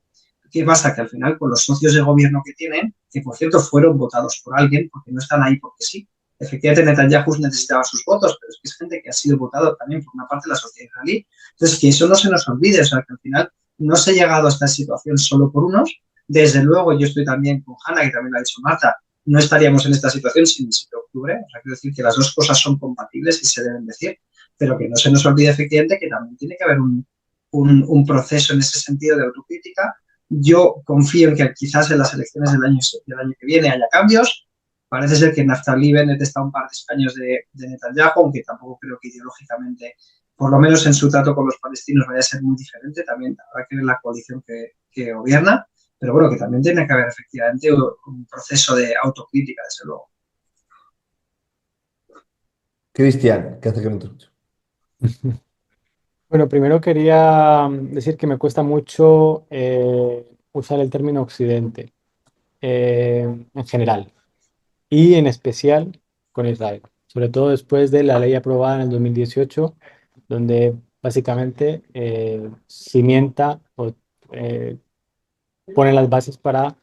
¿Qué pasa? Que al final con los socios de gobierno que tienen, que por cierto fueron votados por alguien, porque no están ahí porque sí. Efectivamente Netanyahu necesitaba sus votos, pero es que es gente que ha sido votada también por una parte de la sociedad israelí. Entonces, que eso no se nos olvide, o sea, que al final no se ha llegado a esta situación solo por unos. Desde luego, yo estoy también con Hanna, que también lo ha dicho Marta, no estaríamos en esta situación sin el 7 de octubre. O sea, quiero decir que las dos cosas son compatibles y se deben decir, pero que no se nos olvide efectivamente que también tiene que haber un proceso en ese sentido de autocrítica. Yo confío en que quizás en las elecciones del año que viene haya cambios. Parece ser que Naftali Bennett está a un par de escaños de Netanyahu, aunque tampoco creo que ideológicamente, por lo menos en su trato con los palestinos, vaya a ser muy diferente. También habrá que ver la coalición que gobierna, pero bueno, que también tiene que haber efectivamente un proceso de autocrítica, desde luego. Cristian, ¿qué hace que no te escucho? Bueno, primero quería decir que me cuesta mucho usar el término Occidente en general y en especial con Israel, sobre todo después de la ley aprobada en el 2018, donde básicamente cimienta o eh, pone las bases para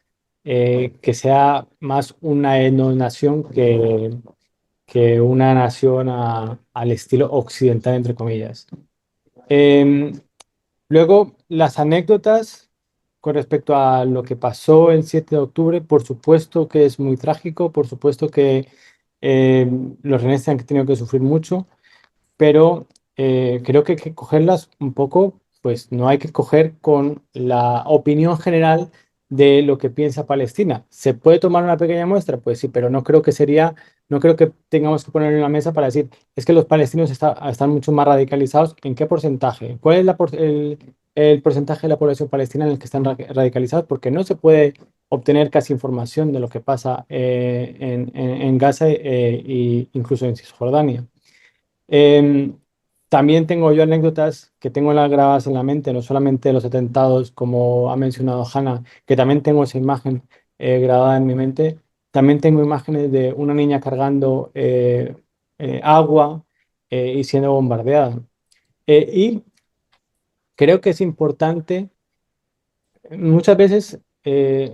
que sea más una etnonación que una nación al estilo occidental, entre comillas. Em, Luego, las anécdotas con respecto a lo que pasó el 7 de octubre, por supuesto que es muy trágico, por supuesto que los rehenes han tenido que sufrir mucho, pero creo que hay que cogerlas un poco, pues no hay que coger con la opinión general de lo que piensa Palestina. ¿Se puede tomar una pequeña muestra? Pues sí, pero no creo que tengamos que poner en la mesa para decir, es que los palestinos están mucho más radicalizados. ¿En qué porcentaje? ¿Cuál es el porcentaje de la población palestina en el que están radicalizados? Porque no se puede obtener casi información de lo que pasa en Gaza e incluso en Cisjordania. Em, También tengo yo anécdotas que tengo grabadas en la mente, no solamente de los atentados, como ha mencionado Hannah, que también tengo esa imagen grabada en mi mente, también tengo imágenes de una niña cargando agua y siendo bombardeada. Y creo que es importante. Muchas veces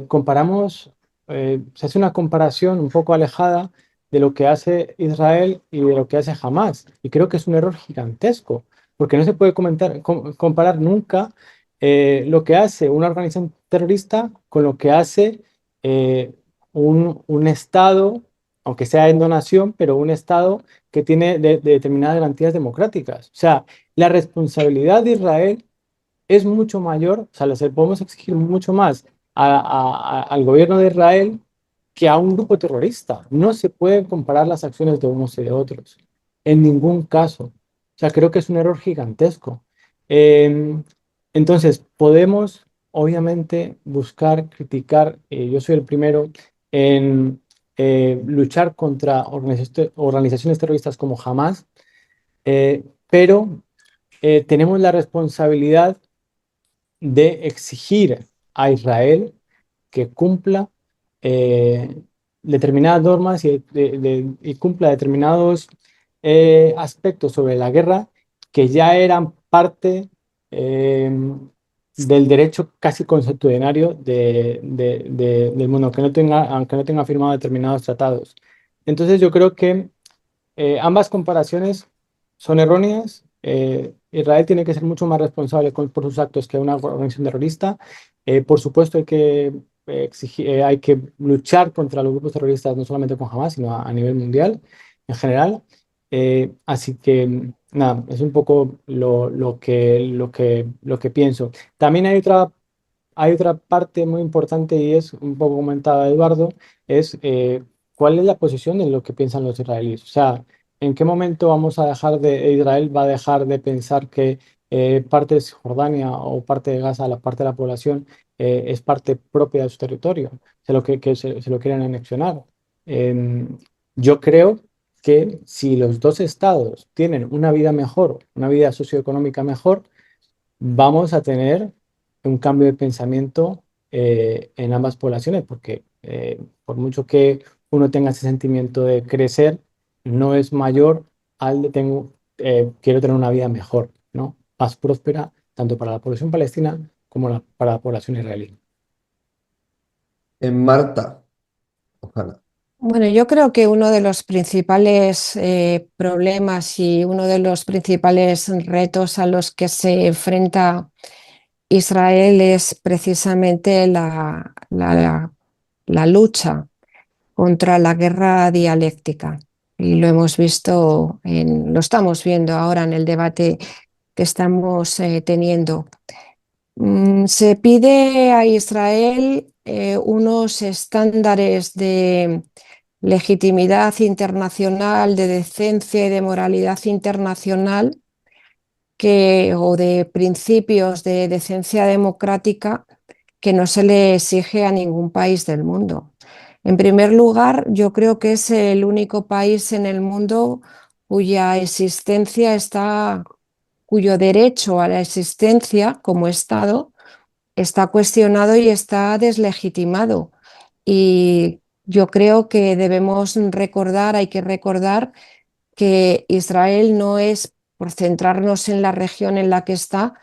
comparamos, se hace una comparación un poco alejada de lo que hace Israel y de lo que hace Hamas. Y creo que es un error gigantesco, porque no se puede comparar nunca lo que hace una organización terrorista con lo que hace eh, un Estado, aunque sea en donación, pero un Estado que tiene de determinadas garantías democráticas. O sea, la responsabilidad de Israel es mucho mayor, o sea, le podemos exigir mucho más al gobierno de Israel que a un grupo terrorista. No se pueden comparar las acciones de unos y de otros, en ningún caso. O sea, creo que es un error gigantesco. Eh, entonces, podemos, obviamente, buscar, criticar, yo soy el primero en luchar contra organizaciones terroristas como Hamas, pero tenemos la responsabilidad de exigir a Israel que cumpla eh, determinadas normas y cumpla determinados aspectos sobre la guerra que ya eran parte eh, del derecho casi consuetudinario del mundo, aunque no tenga firmado determinados tratados. Entonces yo creo que ambas comparaciones son erróneas. Israel tiene que ser mucho más responsable por sus actos que una organización terrorista. Por supuesto, hay que luchar contra los grupos terroristas, no solamente con Hamas, sino a nivel mundial en general. Así que, nada, es un poco lo que pienso. También hay otra parte muy importante y es un poco comentada Eduardo, es cuál es la posición en lo que piensan los israelíes. O sea, ¿en qué momento vamos a dejar Israel va a dejar de pensar que parte de Cisjordania o parte de Gaza, la parte de la población, es parte propia de su territorio? Se lo quieren anexionar. Em, yo creo que si los dos estados tienen una vida mejor, una vida socioeconómica mejor, vamos a tener un cambio de pensamiento en ambas poblaciones, porque por mucho que uno tenga ese sentimiento de crecer, no es mayor al de quiero tener una vida mejor, ¿no? Más próspera, tanto para la población palestina como para la población israelí. En Marta, ojalá. Bueno, yo creo que uno de los principales problemas y uno de los principales retos a los que se enfrenta Israel es precisamente la lucha contra la guerra dialéctica. Y lo hemos visto, lo estamos viendo ahora en el debate que estamos teniendo. Se pide a Israel unos estándares de legitimidad internacional, de decencia y de moralidad internacional o de principios de decencia democrática que no se le exige a ningún país del mundo. En primer lugar, yo creo que es el único país en el mundo cuya existencia cuyo derecho a la existencia como Estado está cuestionado y está deslegitimado. Y yo creo que debemos recordar, hay que recordar que Israel no es, por centrarnos en la región en la que está,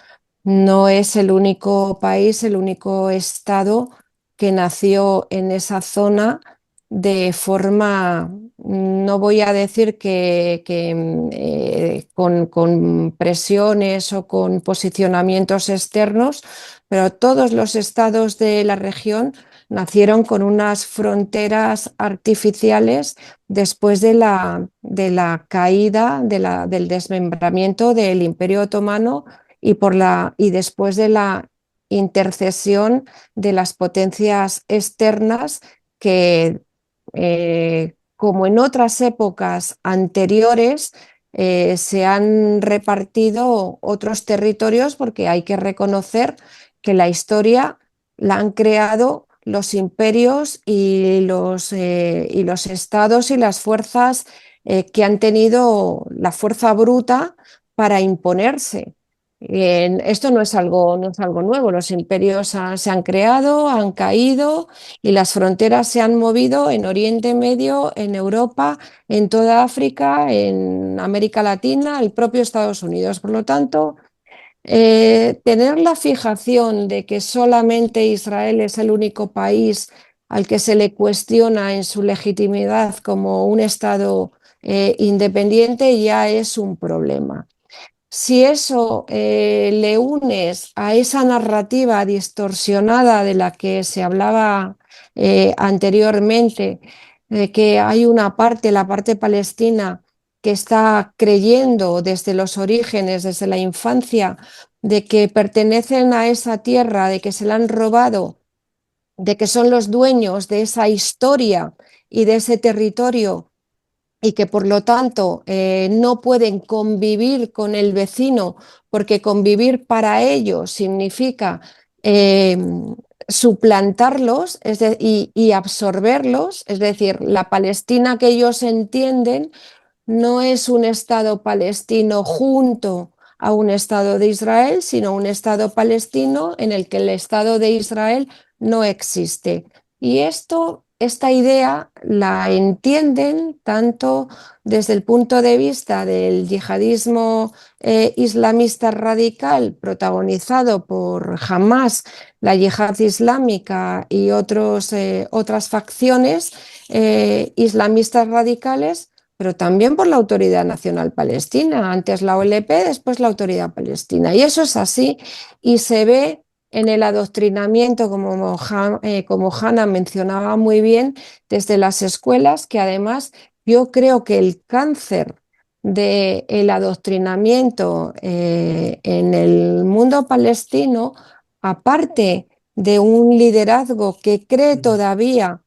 no es el único país, el único estado que nació en esa zona de forma, no voy a decir con presiones o con posicionamientos externos, pero todos los estados de la región nacieron con unas fronteras artificiales después de la caída, del desmembramiento del Imperio Otomano y después de la intercesión de las potencias externas que, como en otras épocas anteriores, se han repartido otros territorios porque hay que reconocer que la historia la han creado los imperios y los estados y las fuerzas que han tenido la fuerza bruta para imponerse. Esto no es algo nuevo, los imperios se han creado, han caído y las fronteras se han movido en Oriente Medio, en Europa, en toda África, en América Latina, el propio Estados Unidos. Por lo tanto, tener la fijación de que solamente Israel es el único país al que se le cuestiona en su legitimidad como un Estado independiente ya es un problema. Si eso le unes a esa narrativa distorsionada de la que se hablaba anteriormente, de que hay una parte, la parte palestina, que está creyendo desde los orígenes, desde la infancia, de que pertenecen a esa tierra, de que se la han robado, de que son los dueños de esa historia y de ese territorio y que por lo tanto no pueden convivir con el vecino porque convivir para ellos significa eh, suplantarlos y absorberlos, es decir, la Palestina que ellos entienden no es un Estado palestino junto a un Estado de Israel, sino un Estado palestino en el que el Estado de Israel no existe. Y esta idea la entienden tanto desde el punto de vista del yihadismo islamista radical protagonizado por Hamas, la yihad islámica y otras facciones islamistas radicales, pero también por la Autoridad Nacional Palestina, antes la OLP, después la Autoridad Palestina. Y eso es así y se ve en el adoctrinamiento, como Hannah mencionaba muy bien, desde las escuelas, que además yo creo que el cáncer del adoctrinamiento en el mundo palestino, aparte de un liderazgo que cree todavía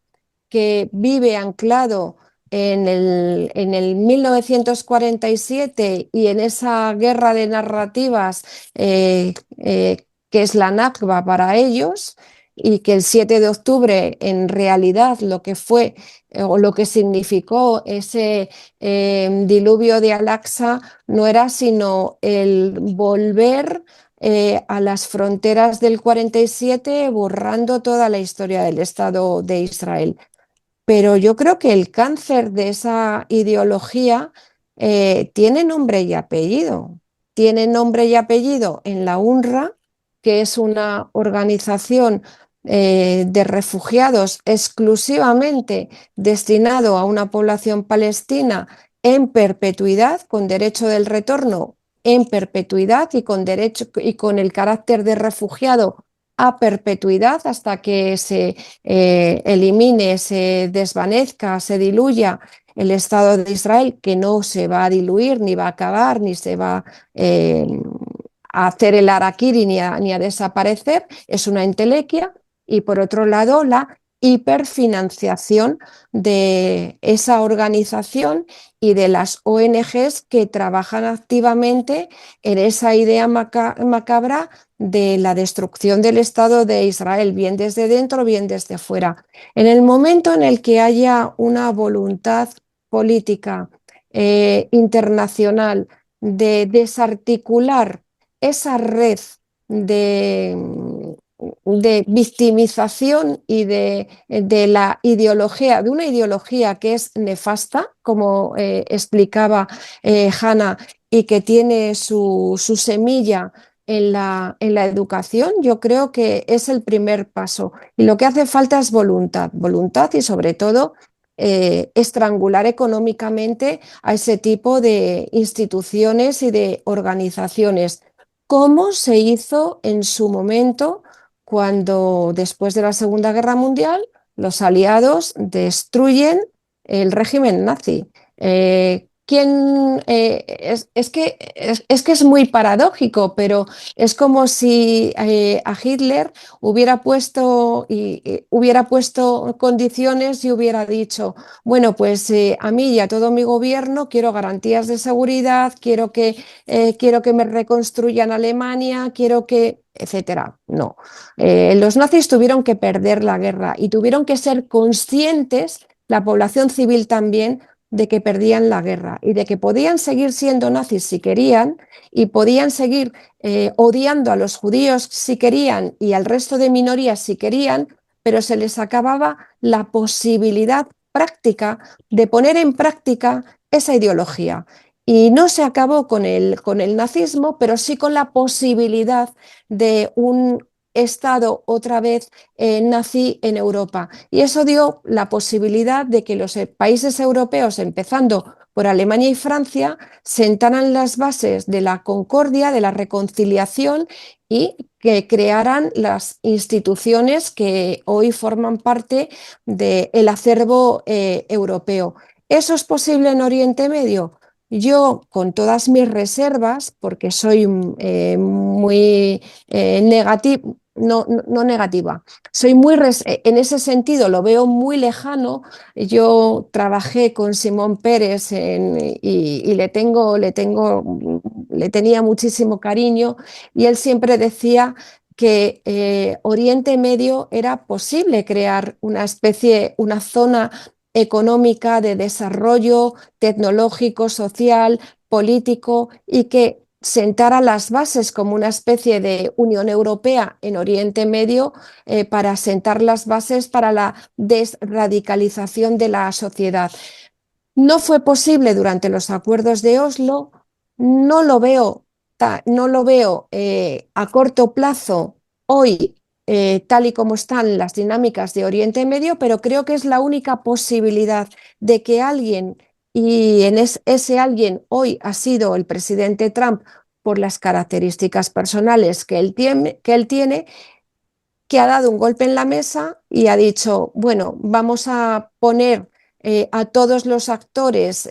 que vive anclado en el 1947 y en esa guerra de narrativas que es la Nakba para ellos, y que el 7 de octubre en realidad lo que fue o lo que significó ese diluvio de Al-Aqsa no era sino el volver a las fronteras del 47, borrando toda la historia del Estado de Israel. Pero yo creo que el cáncer de esa ideología tiene nombre y apellido. Tiene nombre y apellido en la UNRWA, que es una organización de refugiados exclusivamente destinado a una población palestina en perpetuidad, con derecho del retorno en perpetuidad y con derecho y con el carácter de refugiado a perpetuidad hasta que se elimine, se desvanezca, se diluya el Estado de Israel, que no se va a diluir, ni va a acabar, ni se va a hacer el harakiri, ni a desaparecer, es una entelequia. Y por otro lado, la hiperfinanciación de esa organización y de las ONGs que trabajan activamente en esa idea macabra de la destrucción del Estado de Israel, bien desde dentro, bien desde fuera. En el momento en el que haya una voluntad política internacional de desarticular esa red de, de victimización y de la ideología, de una ideología que es nefasta, como explicaba Hannah, y que tiene su semilla en la educación, yo creo que es el primer paso. Y lo que hace falta es voluntad, voluntad y sobre todo estrangular económicamente a ese tipo de instituciones y de organizaciones, como se hizo en su momento cuando después de la Segunda Guerra Mundial los aliados destruyen el régimen nazi. Es que es muy paradójico, pero es como si a Hitler hubiera puesto condiciones y hubiera dicho, bueno, pues a mí y a todo mi gobierno quiero garantías de seguridad, quiero que me reconstruyan Alemania, quiero que, etcétera. No. Los nazis tuvieron que perder la guerra y tuvieron que ser conscientes, la población civil también, de que perdían la guerra y de que podían seguir siendo nazis si querían y podían seguir odiando a los judíos si querían y al resto de minorías si querían, pero se les acababa la posibilidad práctica de poner en práctica esa ideología. Y no se acabó con el nazismo, pero sí con la posibilidad de un Estado otra vez nazi en Europa. Y eso dio la posibilidad de que los países europeos, empezando por Alemania y Francia, sentaran las bases de la concordia, de la reconciliación y que crearan las instituciones que hoy forman parte del acervo europeo. ¿Eso es posible en Oriente Medio? Yo, con todas mis reservas, porque soy muy negativa, no negativa, soy muy, en ese sentido lo veo muy lejano. Yo trabajé con Simón Pérez y le tenía muchísimo cariño y él siempre decía que Oriente Medio era posible crear una especie, una zona económica de desarrollo tecnológico, social, político y que sentara las bases como una especie de Unión Europea en Oriente Medio para sentar las bases para la desradicalización de la sociedad. No fue posible durante los acuerdos de Oslo, no lo veo, no lo veo a corto plazo hoy, tal y como están las dinámicas de Oriente Medio, pero creo que es la única posibilidad de que alguien, y en ese alguien hoy ha sido el presidente Trump por las características personales que él tiene, que ha dado un golpe en la mesa y ha dicho, bueno, vamos a poner a todos los actores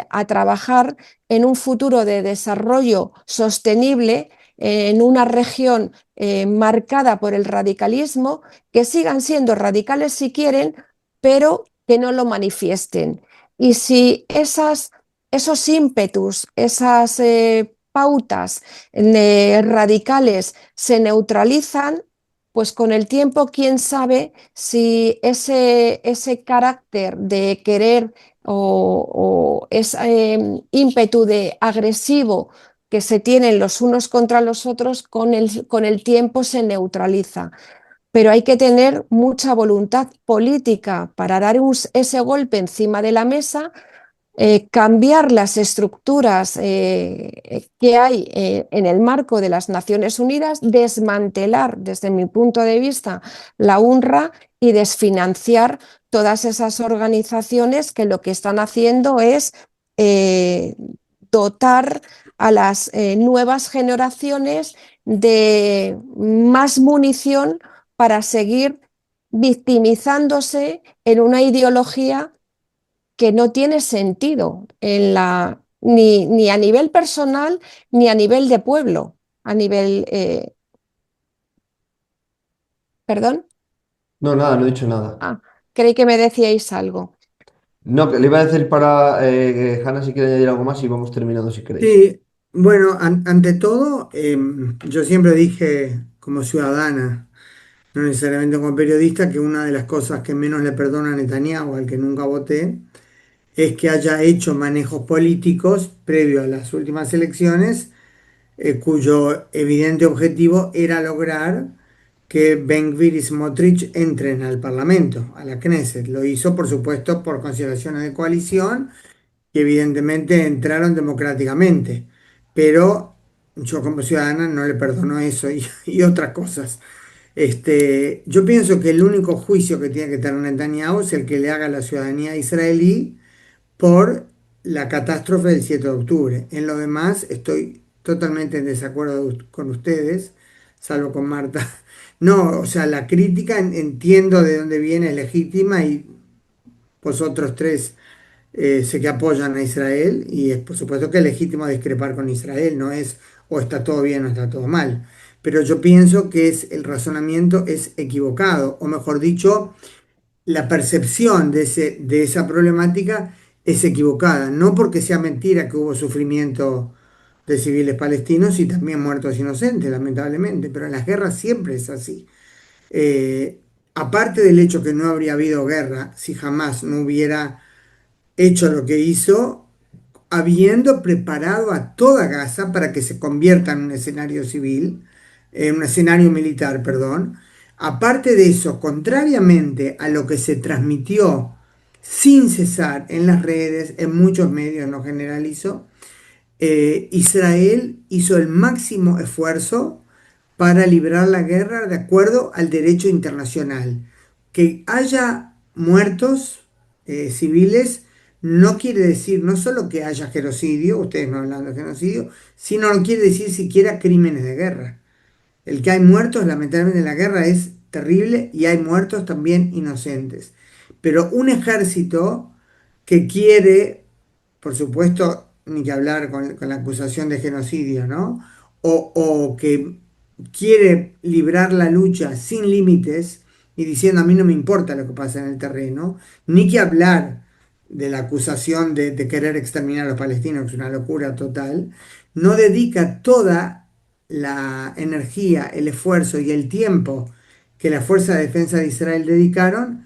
a trabajar en un futuro de desarrollo sostenible en una región marcada por el radicalismo, que sigan siendo radicales si quieren, pero que no lo manifiesten. Y si esos ímpetus, esas pautas radicales se neutralizan, pues con el tiempo, quién sabe si ese carácter de querer o ese ímpetu de agresivo que se tienen los unos contra los otros, con el tiempo se neutraliza. Pero hay que tener mucha voluntad política para dar ese golpe encima de la mesa, cambiar las estructuras que hay en el marco de las Naciones Unidas, desmantelar, desde mi punto de vista, la UNRWA y desfinanciar todas esas organizaciones que lo que están haciendo es eh, dotar a las nuevas generaciones de más munición para seguir victimizándose en una ideología que no tiene sentido ni a nivel personal ni a nivel de pueblo, a nivel, perdón, No, nada, no he dicho nada. creí que me decíais algo. No, que le iba a decir para Hanna si quiere añadir algo más y vamos terminando si queréis. Sí, bueno, ante todo, yo siempre dije como ciudadana, no necesariamente como periodista, que una de las cosas que menos le perdono a Netanyahu, al que nunca voté, es que haya hecho manejos políticos previo a las últimas elecciones, cuyo evidente objetivo era lograr que Ben-Gvir y Smotrich entren al Parlamento, a la Knesset. Lo hizo, por supuesto, por consideraciones de coalición que evidentemente entraron democráticamente, pero yo como ciudadana no le perdono eso y otras cosas. Yo pienso que el único juicio que tiene que tener Netanyahu es el que le haga a la ciudadanía israelí por la catástrofe del 7 de octubre. En lo demás estoy totalmente en desacuerdo con ustedes, salvo con Marta. No, o sea, la crítica entiendo de dónde viene, es legítima y vosotros tres sé que apoyan a Israel y es por supuesto que es legítimo discrepar con Israel, no es o está todo bien o está todo mal. Pero yo pienso que el razonamiento es equivocado, o mejor dicho, la percepción de esa problemática es equivocada, no porque sea mentira que hubo sufrimiento de civiles palestinos y también muertos inocentes, lamentablemente, pero en las guerras siempre es así. Eh, Aparte del hecho que no habría habido guerra si jamás no hubiera hecho lo que hizo, habiendo preparado a toda Gaza para que se convierta en un escenario civil, en un escenario militar, perdón. Aparte de eso, contrariamente a lo que se transmitió sin cesar en las redes, en muchos medios, no generalizo, Israel hizo el máximo esfuerzo para librar la guerra de acuerdo al derecho internacional. Que haya muertos civiles no quiere decir no solo que haya genocidio, ustedes no hablan de genocidio, sino no quiere decir siquiera crímenes de guerra. El que hay muertos, lamentablemente, en la guerra es terrible y hay muertos también inocentes. Pero un ejército que quiere, por supuesto, ni que hablar con la acusación de genocidio, ¿no? O que quiere librar la lucha sin límites y diciendo a mí no me importa lo que pasa en el terreno, ni que hablar de la acusación de querer exterminar a los palestinos, que es una locura total, no dedica toda la energía, el esfuerzo y el tiempo que la Fuerza de Defensa de Israel dedicaron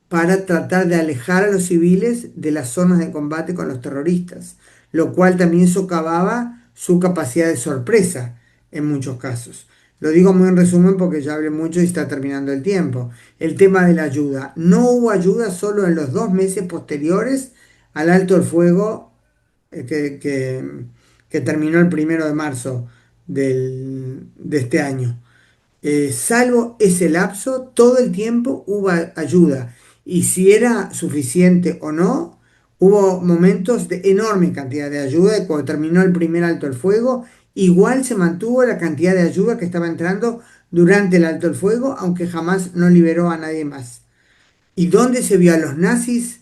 para tratar de alejar a los civiles de las zonas de combate con los terroristas, lo cual también socavaba su capacidad de sorpresa en muchos casos. Lo digo muy en resumen porque ya hablé mucho y está terminando el tiempo. El tema de la ayuda. No hubo ayuda solo en los 2 meses posteriores al alto el fuego eh, que, que- que terminó el 1 de marzo de este año. Salvo ese lapso, todo el tiempo hubo ayuda. Y si era suficiente o no, hubo momentos de enorme cantidad de ayuda. Y cuando terminó el primer alto el fuego, igual se mantuvo la cantidad de ayuda que estaba entrando durante el alto el fuego, aunque jamás no liberó a nadie más. ¿Y dónde se vio a los nazis?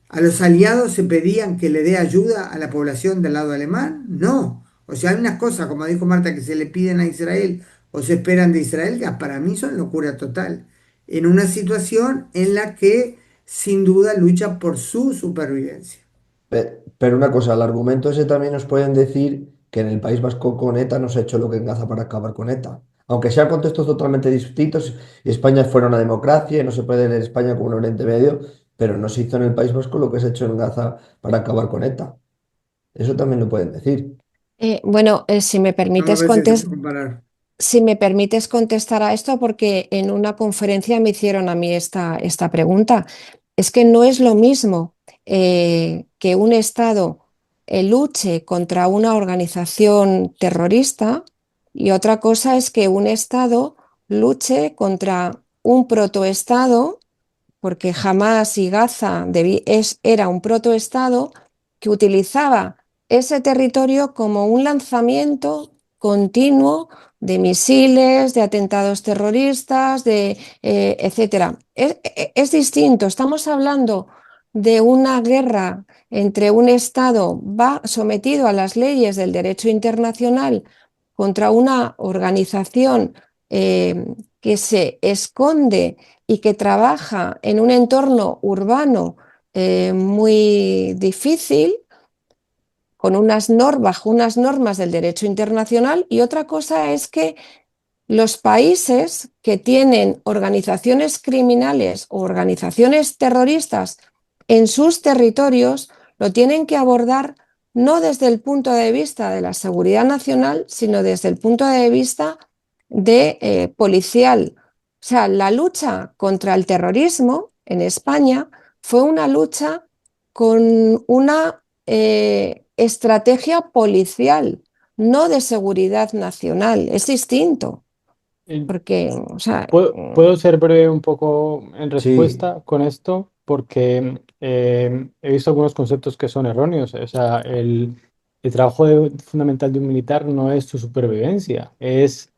¿A los aliados se pedían que le dé ayuda a la población del lado alemán? No. O sea, hay unas cosas, como dijo Marta, que se le piden a Israel o se esperan de Israel, que para mí son locura total. En una situación en la que sin duda lucha por su supervivencia. Pero una cosa, el argumento ese también nos pueden decir que en el País Vasco con ETA no se ha hecho lo que en Gaza para acabar con ETA. Aunque sean contextos totalmente distintos y España fuera una democracia y no se puede leer España como un Oriente Medio, pero no se hizo en el País Vasco lo que se ha hecho en Gaza para acabar con ETA. Eso también lo pueden decir. Bueno, No me parece que se puede comparar. si me permites contestar a esto, porque en una conferencia me hicieron a mí esta pregunta. Es que no es lo mismo que un Estado luche contra una organización terrorista y otra cosa es que un Estado luche contra un protoestado, porque Hamás y Gaza era un protoestado que utilizaba ese territorio como un lanzamiento continuo de misiles, de atentados terroristas, etcétera. Es distinto, estamos hablando de una guerra entre un Estado sometido a las leyes del derecho internacional contra una organización que se esconde y que trabaja en un entorno urbano muy difícil, con bajo unas normas del derecho internacional, y otra cosa es que los países que tienen organizaciones criminales o organizaciones terroristas en sus territorios lo tienen que abordar no desde el punto de vista de la seguridad nacional, sino desde el punto de vista de policial. O sea, la lucha contra el terrorismo en España fue una lucha con una estrategia policial, no de seguridad nacional. Es distinto, Eh, porque, o sea, puedo ser breve un poco en Sí, respuesta con esto, porque he visto algunos conceptos que son erróneos. O sea, el trabajo fundamental de un militar no es su supervivencia, es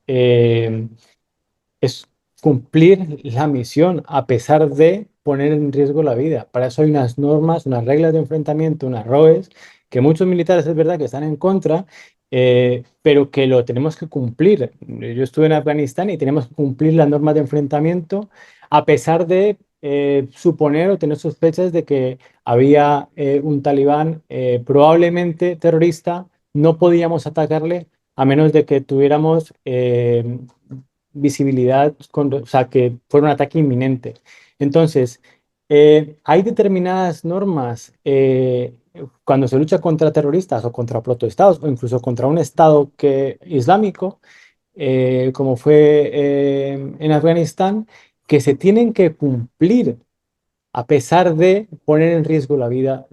cumplir la misión a pesar de poner en riesgo la vida. Para eso hay unas normas, unas reglas de enfrentamiento, unas ROEs, que muchos militares es verdad que están en contra, pero que lo tenemos que cumplir. Yo estuve en Afganistán y tenemos que cumplir las normas de enfrentamiento a pesar de suponer o tener sospechas de que había un talibán probablemente terrorista. No podíamos atacarle a menos de que tuviéramos visibilidad, o sea, que fuera un ataque inminente. Entonces, Hay determinadas normas cuando se lucha contra terroristas o contra protoestados o incluso contra un estado islámico, como fue en Afganistán, que se tienen que cumplir a pesar de poner en riesgo la vida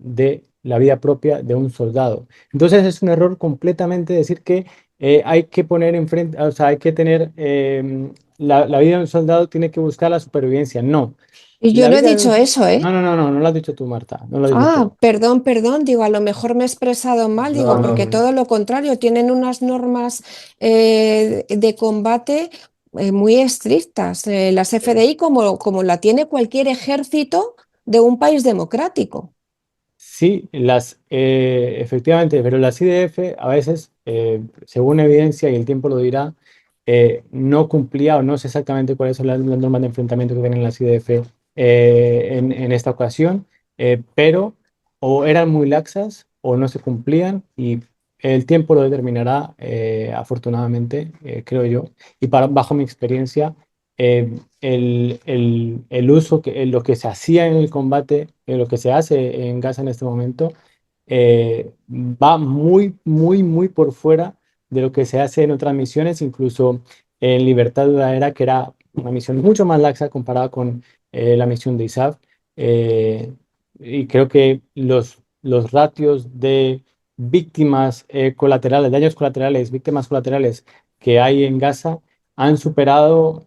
propia de un soldado. Entonces es un error completamente decir que hay que poner enfrente, o sea, hay que tener la vida de un soldado tiene que buscar la supervivencia. No. Y yo La no he vida de dicho un... eso, ¿eh? No lo has dicho tú, Marta, no lo has dicho Ah, tú. perdón, perdón, digo, a lo mejor me he expresado mal, No, digo, porque no. todo lo contrario, tienen unas normas de combate muy estrictas, las FDI como la tiene cualquier ejército de un país democrático. Sí, efectivamente, pero las IDF a veces, según evidencia y el tiempo lo dirá, no cumplía o no sé exactamente cuáles son las normas de enfrentamiento que tienen las IDF en esta ocasión, pero o eran muy laxas o no se cumplían y el tiempo lo determinará, afortunadamente, creo yo, y bajo mi experiencia el uso, lo que se hacía en el combate, lo que se hace en Gaza en este momento, va muy, muy, muy por fuera de lo que se hace en otras misiones, incluso en Libertad Duradera, que era una misión mucho más laxa comparada con la misión de ISAF. Y creo que los ratios de víctimas colaterales, daños colaterales, víctimas colaterales que hay en Gaza han superado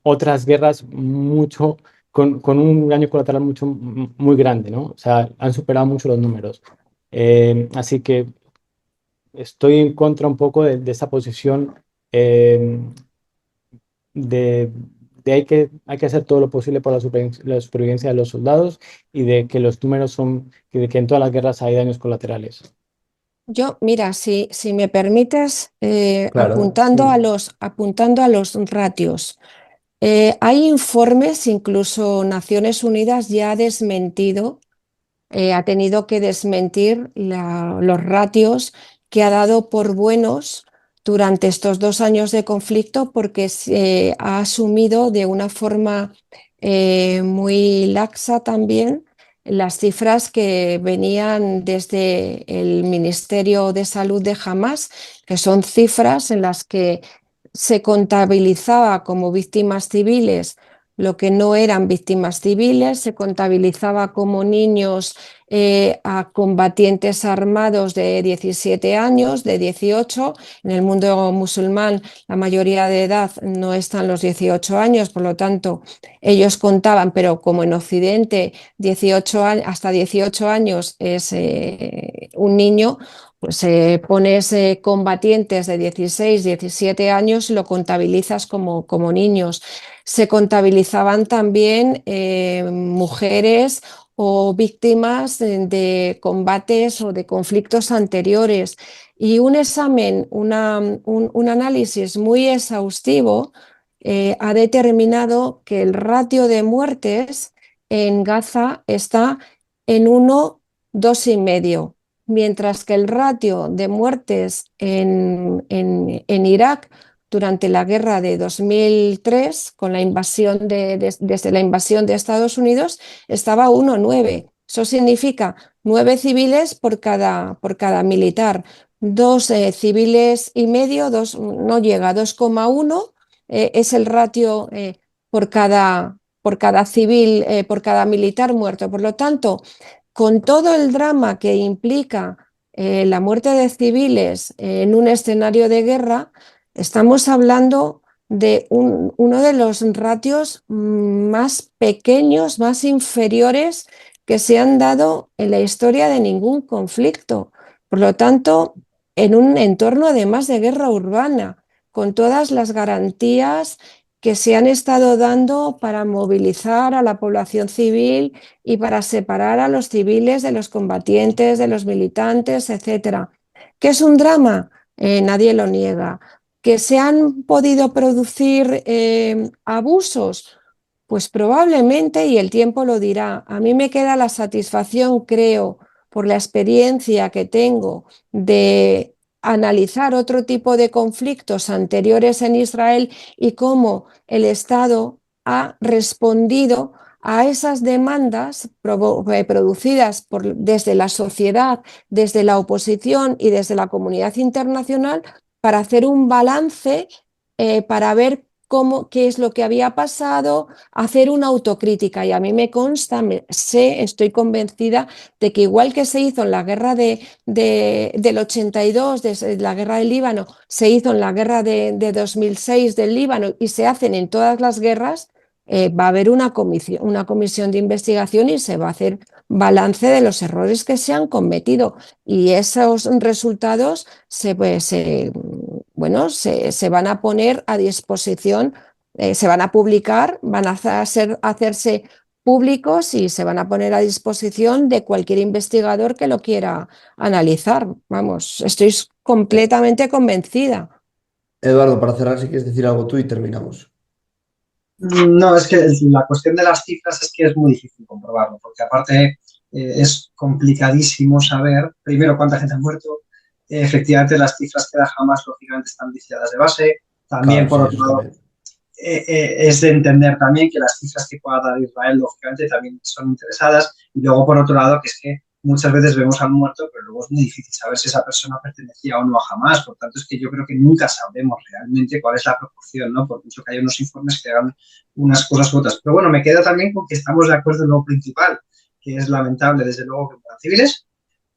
otras guerras mucho, con un daño colateral muy grande, ¿no? O sea, han superado mucho los números. Así que estoy en contra un poco de esa posición eh, de, hay que hacer todo lo posible por la supervivencia de los soldados y de que los números son, de que en todas las guerras hay daños colaterales. Yo, mira, si me permites, Claro, sí. apuntando a los ratios. Hay informes, incluso Naciones Unidas ya ha desmentido, ha tenido que desmentir los ratios que ha dado por buenos durante estos 2 años de conflicto porque se ha asumido de una forma muy laxa también las cifras que venían desde el Ministerio de Salud de Hamás, que son cifras en las que se contabilizaba como víctimas civiles lo que no eran víctimas civiles, se contabilizaba como niños a combatientes armados de 17 años, de 18. En el mundo musulmán la mayoría de edad no están los 18 años, por lo tanto ellos contaban, pero como en Occidente 18 hasta 18 años es un niño, pues pones combatientes de 16, 17 años y lo contabilizas como niños. Se contabilizaban también mujeres o víctimas de combates o de conflictos anteriores. Y un examen, un análisis muy exhaustivo ha determinado que el ratio de muertes en Gaza está en 1, 2,5, mientras que el ratio de muertes en Irak durante la guerra de 2003, con la invasión desde la invasión de Estados Unidos, estaba a 1,9. Eso significa 9 civiles por cada militar, 2 civiles y medio, no llega a 2,1 es el ratio por cada civil, por cada militar muerto. Por lo tanto, con todo el drama que implica la muerte de civiles en un escenario de guerra, estamos hablando de uno de los ratios más pequeños, más inferiores que se han dado en la historia de ningún conflicto. Por lo tanto, en un entorno además de guerra urbana, con todas las garantías que se han estado dando para movilizar a la población civil y para separar a los civiles de los combatientes, de los militantes, etcétera. ¿Qué es un drama? Nadie lo niega. ¿Que se han podido producir abusos? Pues probablemente, y el tiempo lo dirá. A mí me queda la satisfacción, creo, por la experiencia que tengo de analizar otro tipo de conflictos anteriores en Israel y cómo el Estado ha respondido a esas demandas producidas desde la sociedad, desde la oposición y desde la comunidad internacional para hacer un balance, para ver qué es lo que había pasado, hacer una autocrítica. Y a mí me consta, estoy convencida de que igual que se hizo en la guerra del 82, la guerra del Líbano, se hizo en la guerra de 2006 del Líbano y se hacen en todas las guerras, va a haber una comisión de investigación y se va a hacer balance de los errores que se han cometido. Y esos resultados se van a poner a disposición, se van a publicar, van a hacerse públicos y se van a poner a disposición de cualquier investigador que lo quiera analizar. Vamos, estoy completamente convencida. Eduardo, para cerrar, si quieres decir algo tú y terminamos. No, es que la cuestión de las cifras es que es muy difícil comprobarlo, porque aparte es complicadísimo saber, primero, cuánta gente ha muerto. Efectivamente, las cifras que da Hamas, lógicamente, están viciadas de base. También, Claro, sí, por otro eso lado, también. es de entender también que las cifras que pueda dar Israel, lógicamente, también son interesadas. Y luego, por otro lado, que es que muchas veces vemos al muerto, pero luego es muy difícil saber si esa persona pertenecía o no a Hamas. Por tanto, es que yo creo que nunca sabremos realmente cuál es la proporción, ¿no? Por mucho que haya unos informes que hagan unas cosas u otras. Pero bueno, me quedo también con que estamos de acuerdo en lo principal, que es lamentable, desde luego, que mueran civiles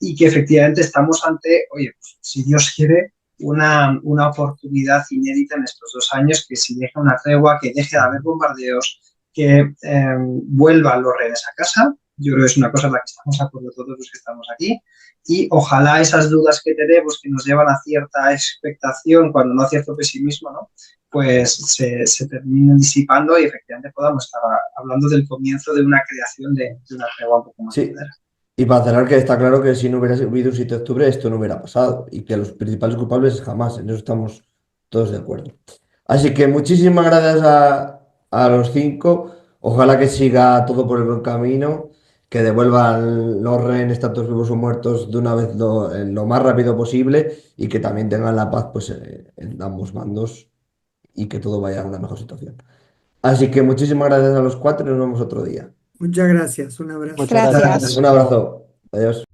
y que efectivamente estamos ante, oye, pues, si Dios quiere, una oportunidad inédita en estos 2 años, que si deja una tregua, que deje de haber bombardeos, que vuelvan los rehenes a casa. Yo creo que es una cosa en la que estamos de acuerdo todos los que estamos aquí. Y ojalá esas dudas que tenemos, que nos llevan a cierta expectación, cuando no a cierto pesimismo, ¿no? Pues se terminen disipando y efectivamente podamos estar hablando del comienzo de una creación de una tregua un poco más Sí, duradera. y para cerrar, que está claro que si no hubiera habido un 7 de octubre, esto no hubiera pasado y que los principales culpables es Hamas, en eso estamos todos de acuerdo. Así que muchísimas gracias a los cinco. Ojalá que siga todo por el buen camino, que devuelvan los rehenes, tantos vivos o muertos, de una vez lo más rápido posible y que también tengan la paz pues, en ambos bandos y que todo vaya a una mejor situación. Así que muchísimas gracias a los cuatro y nos vemos otro día. Muchas gracias, un abrazo. Muchas gracias. Gracias. Gracias. Un abrazo. Adiós.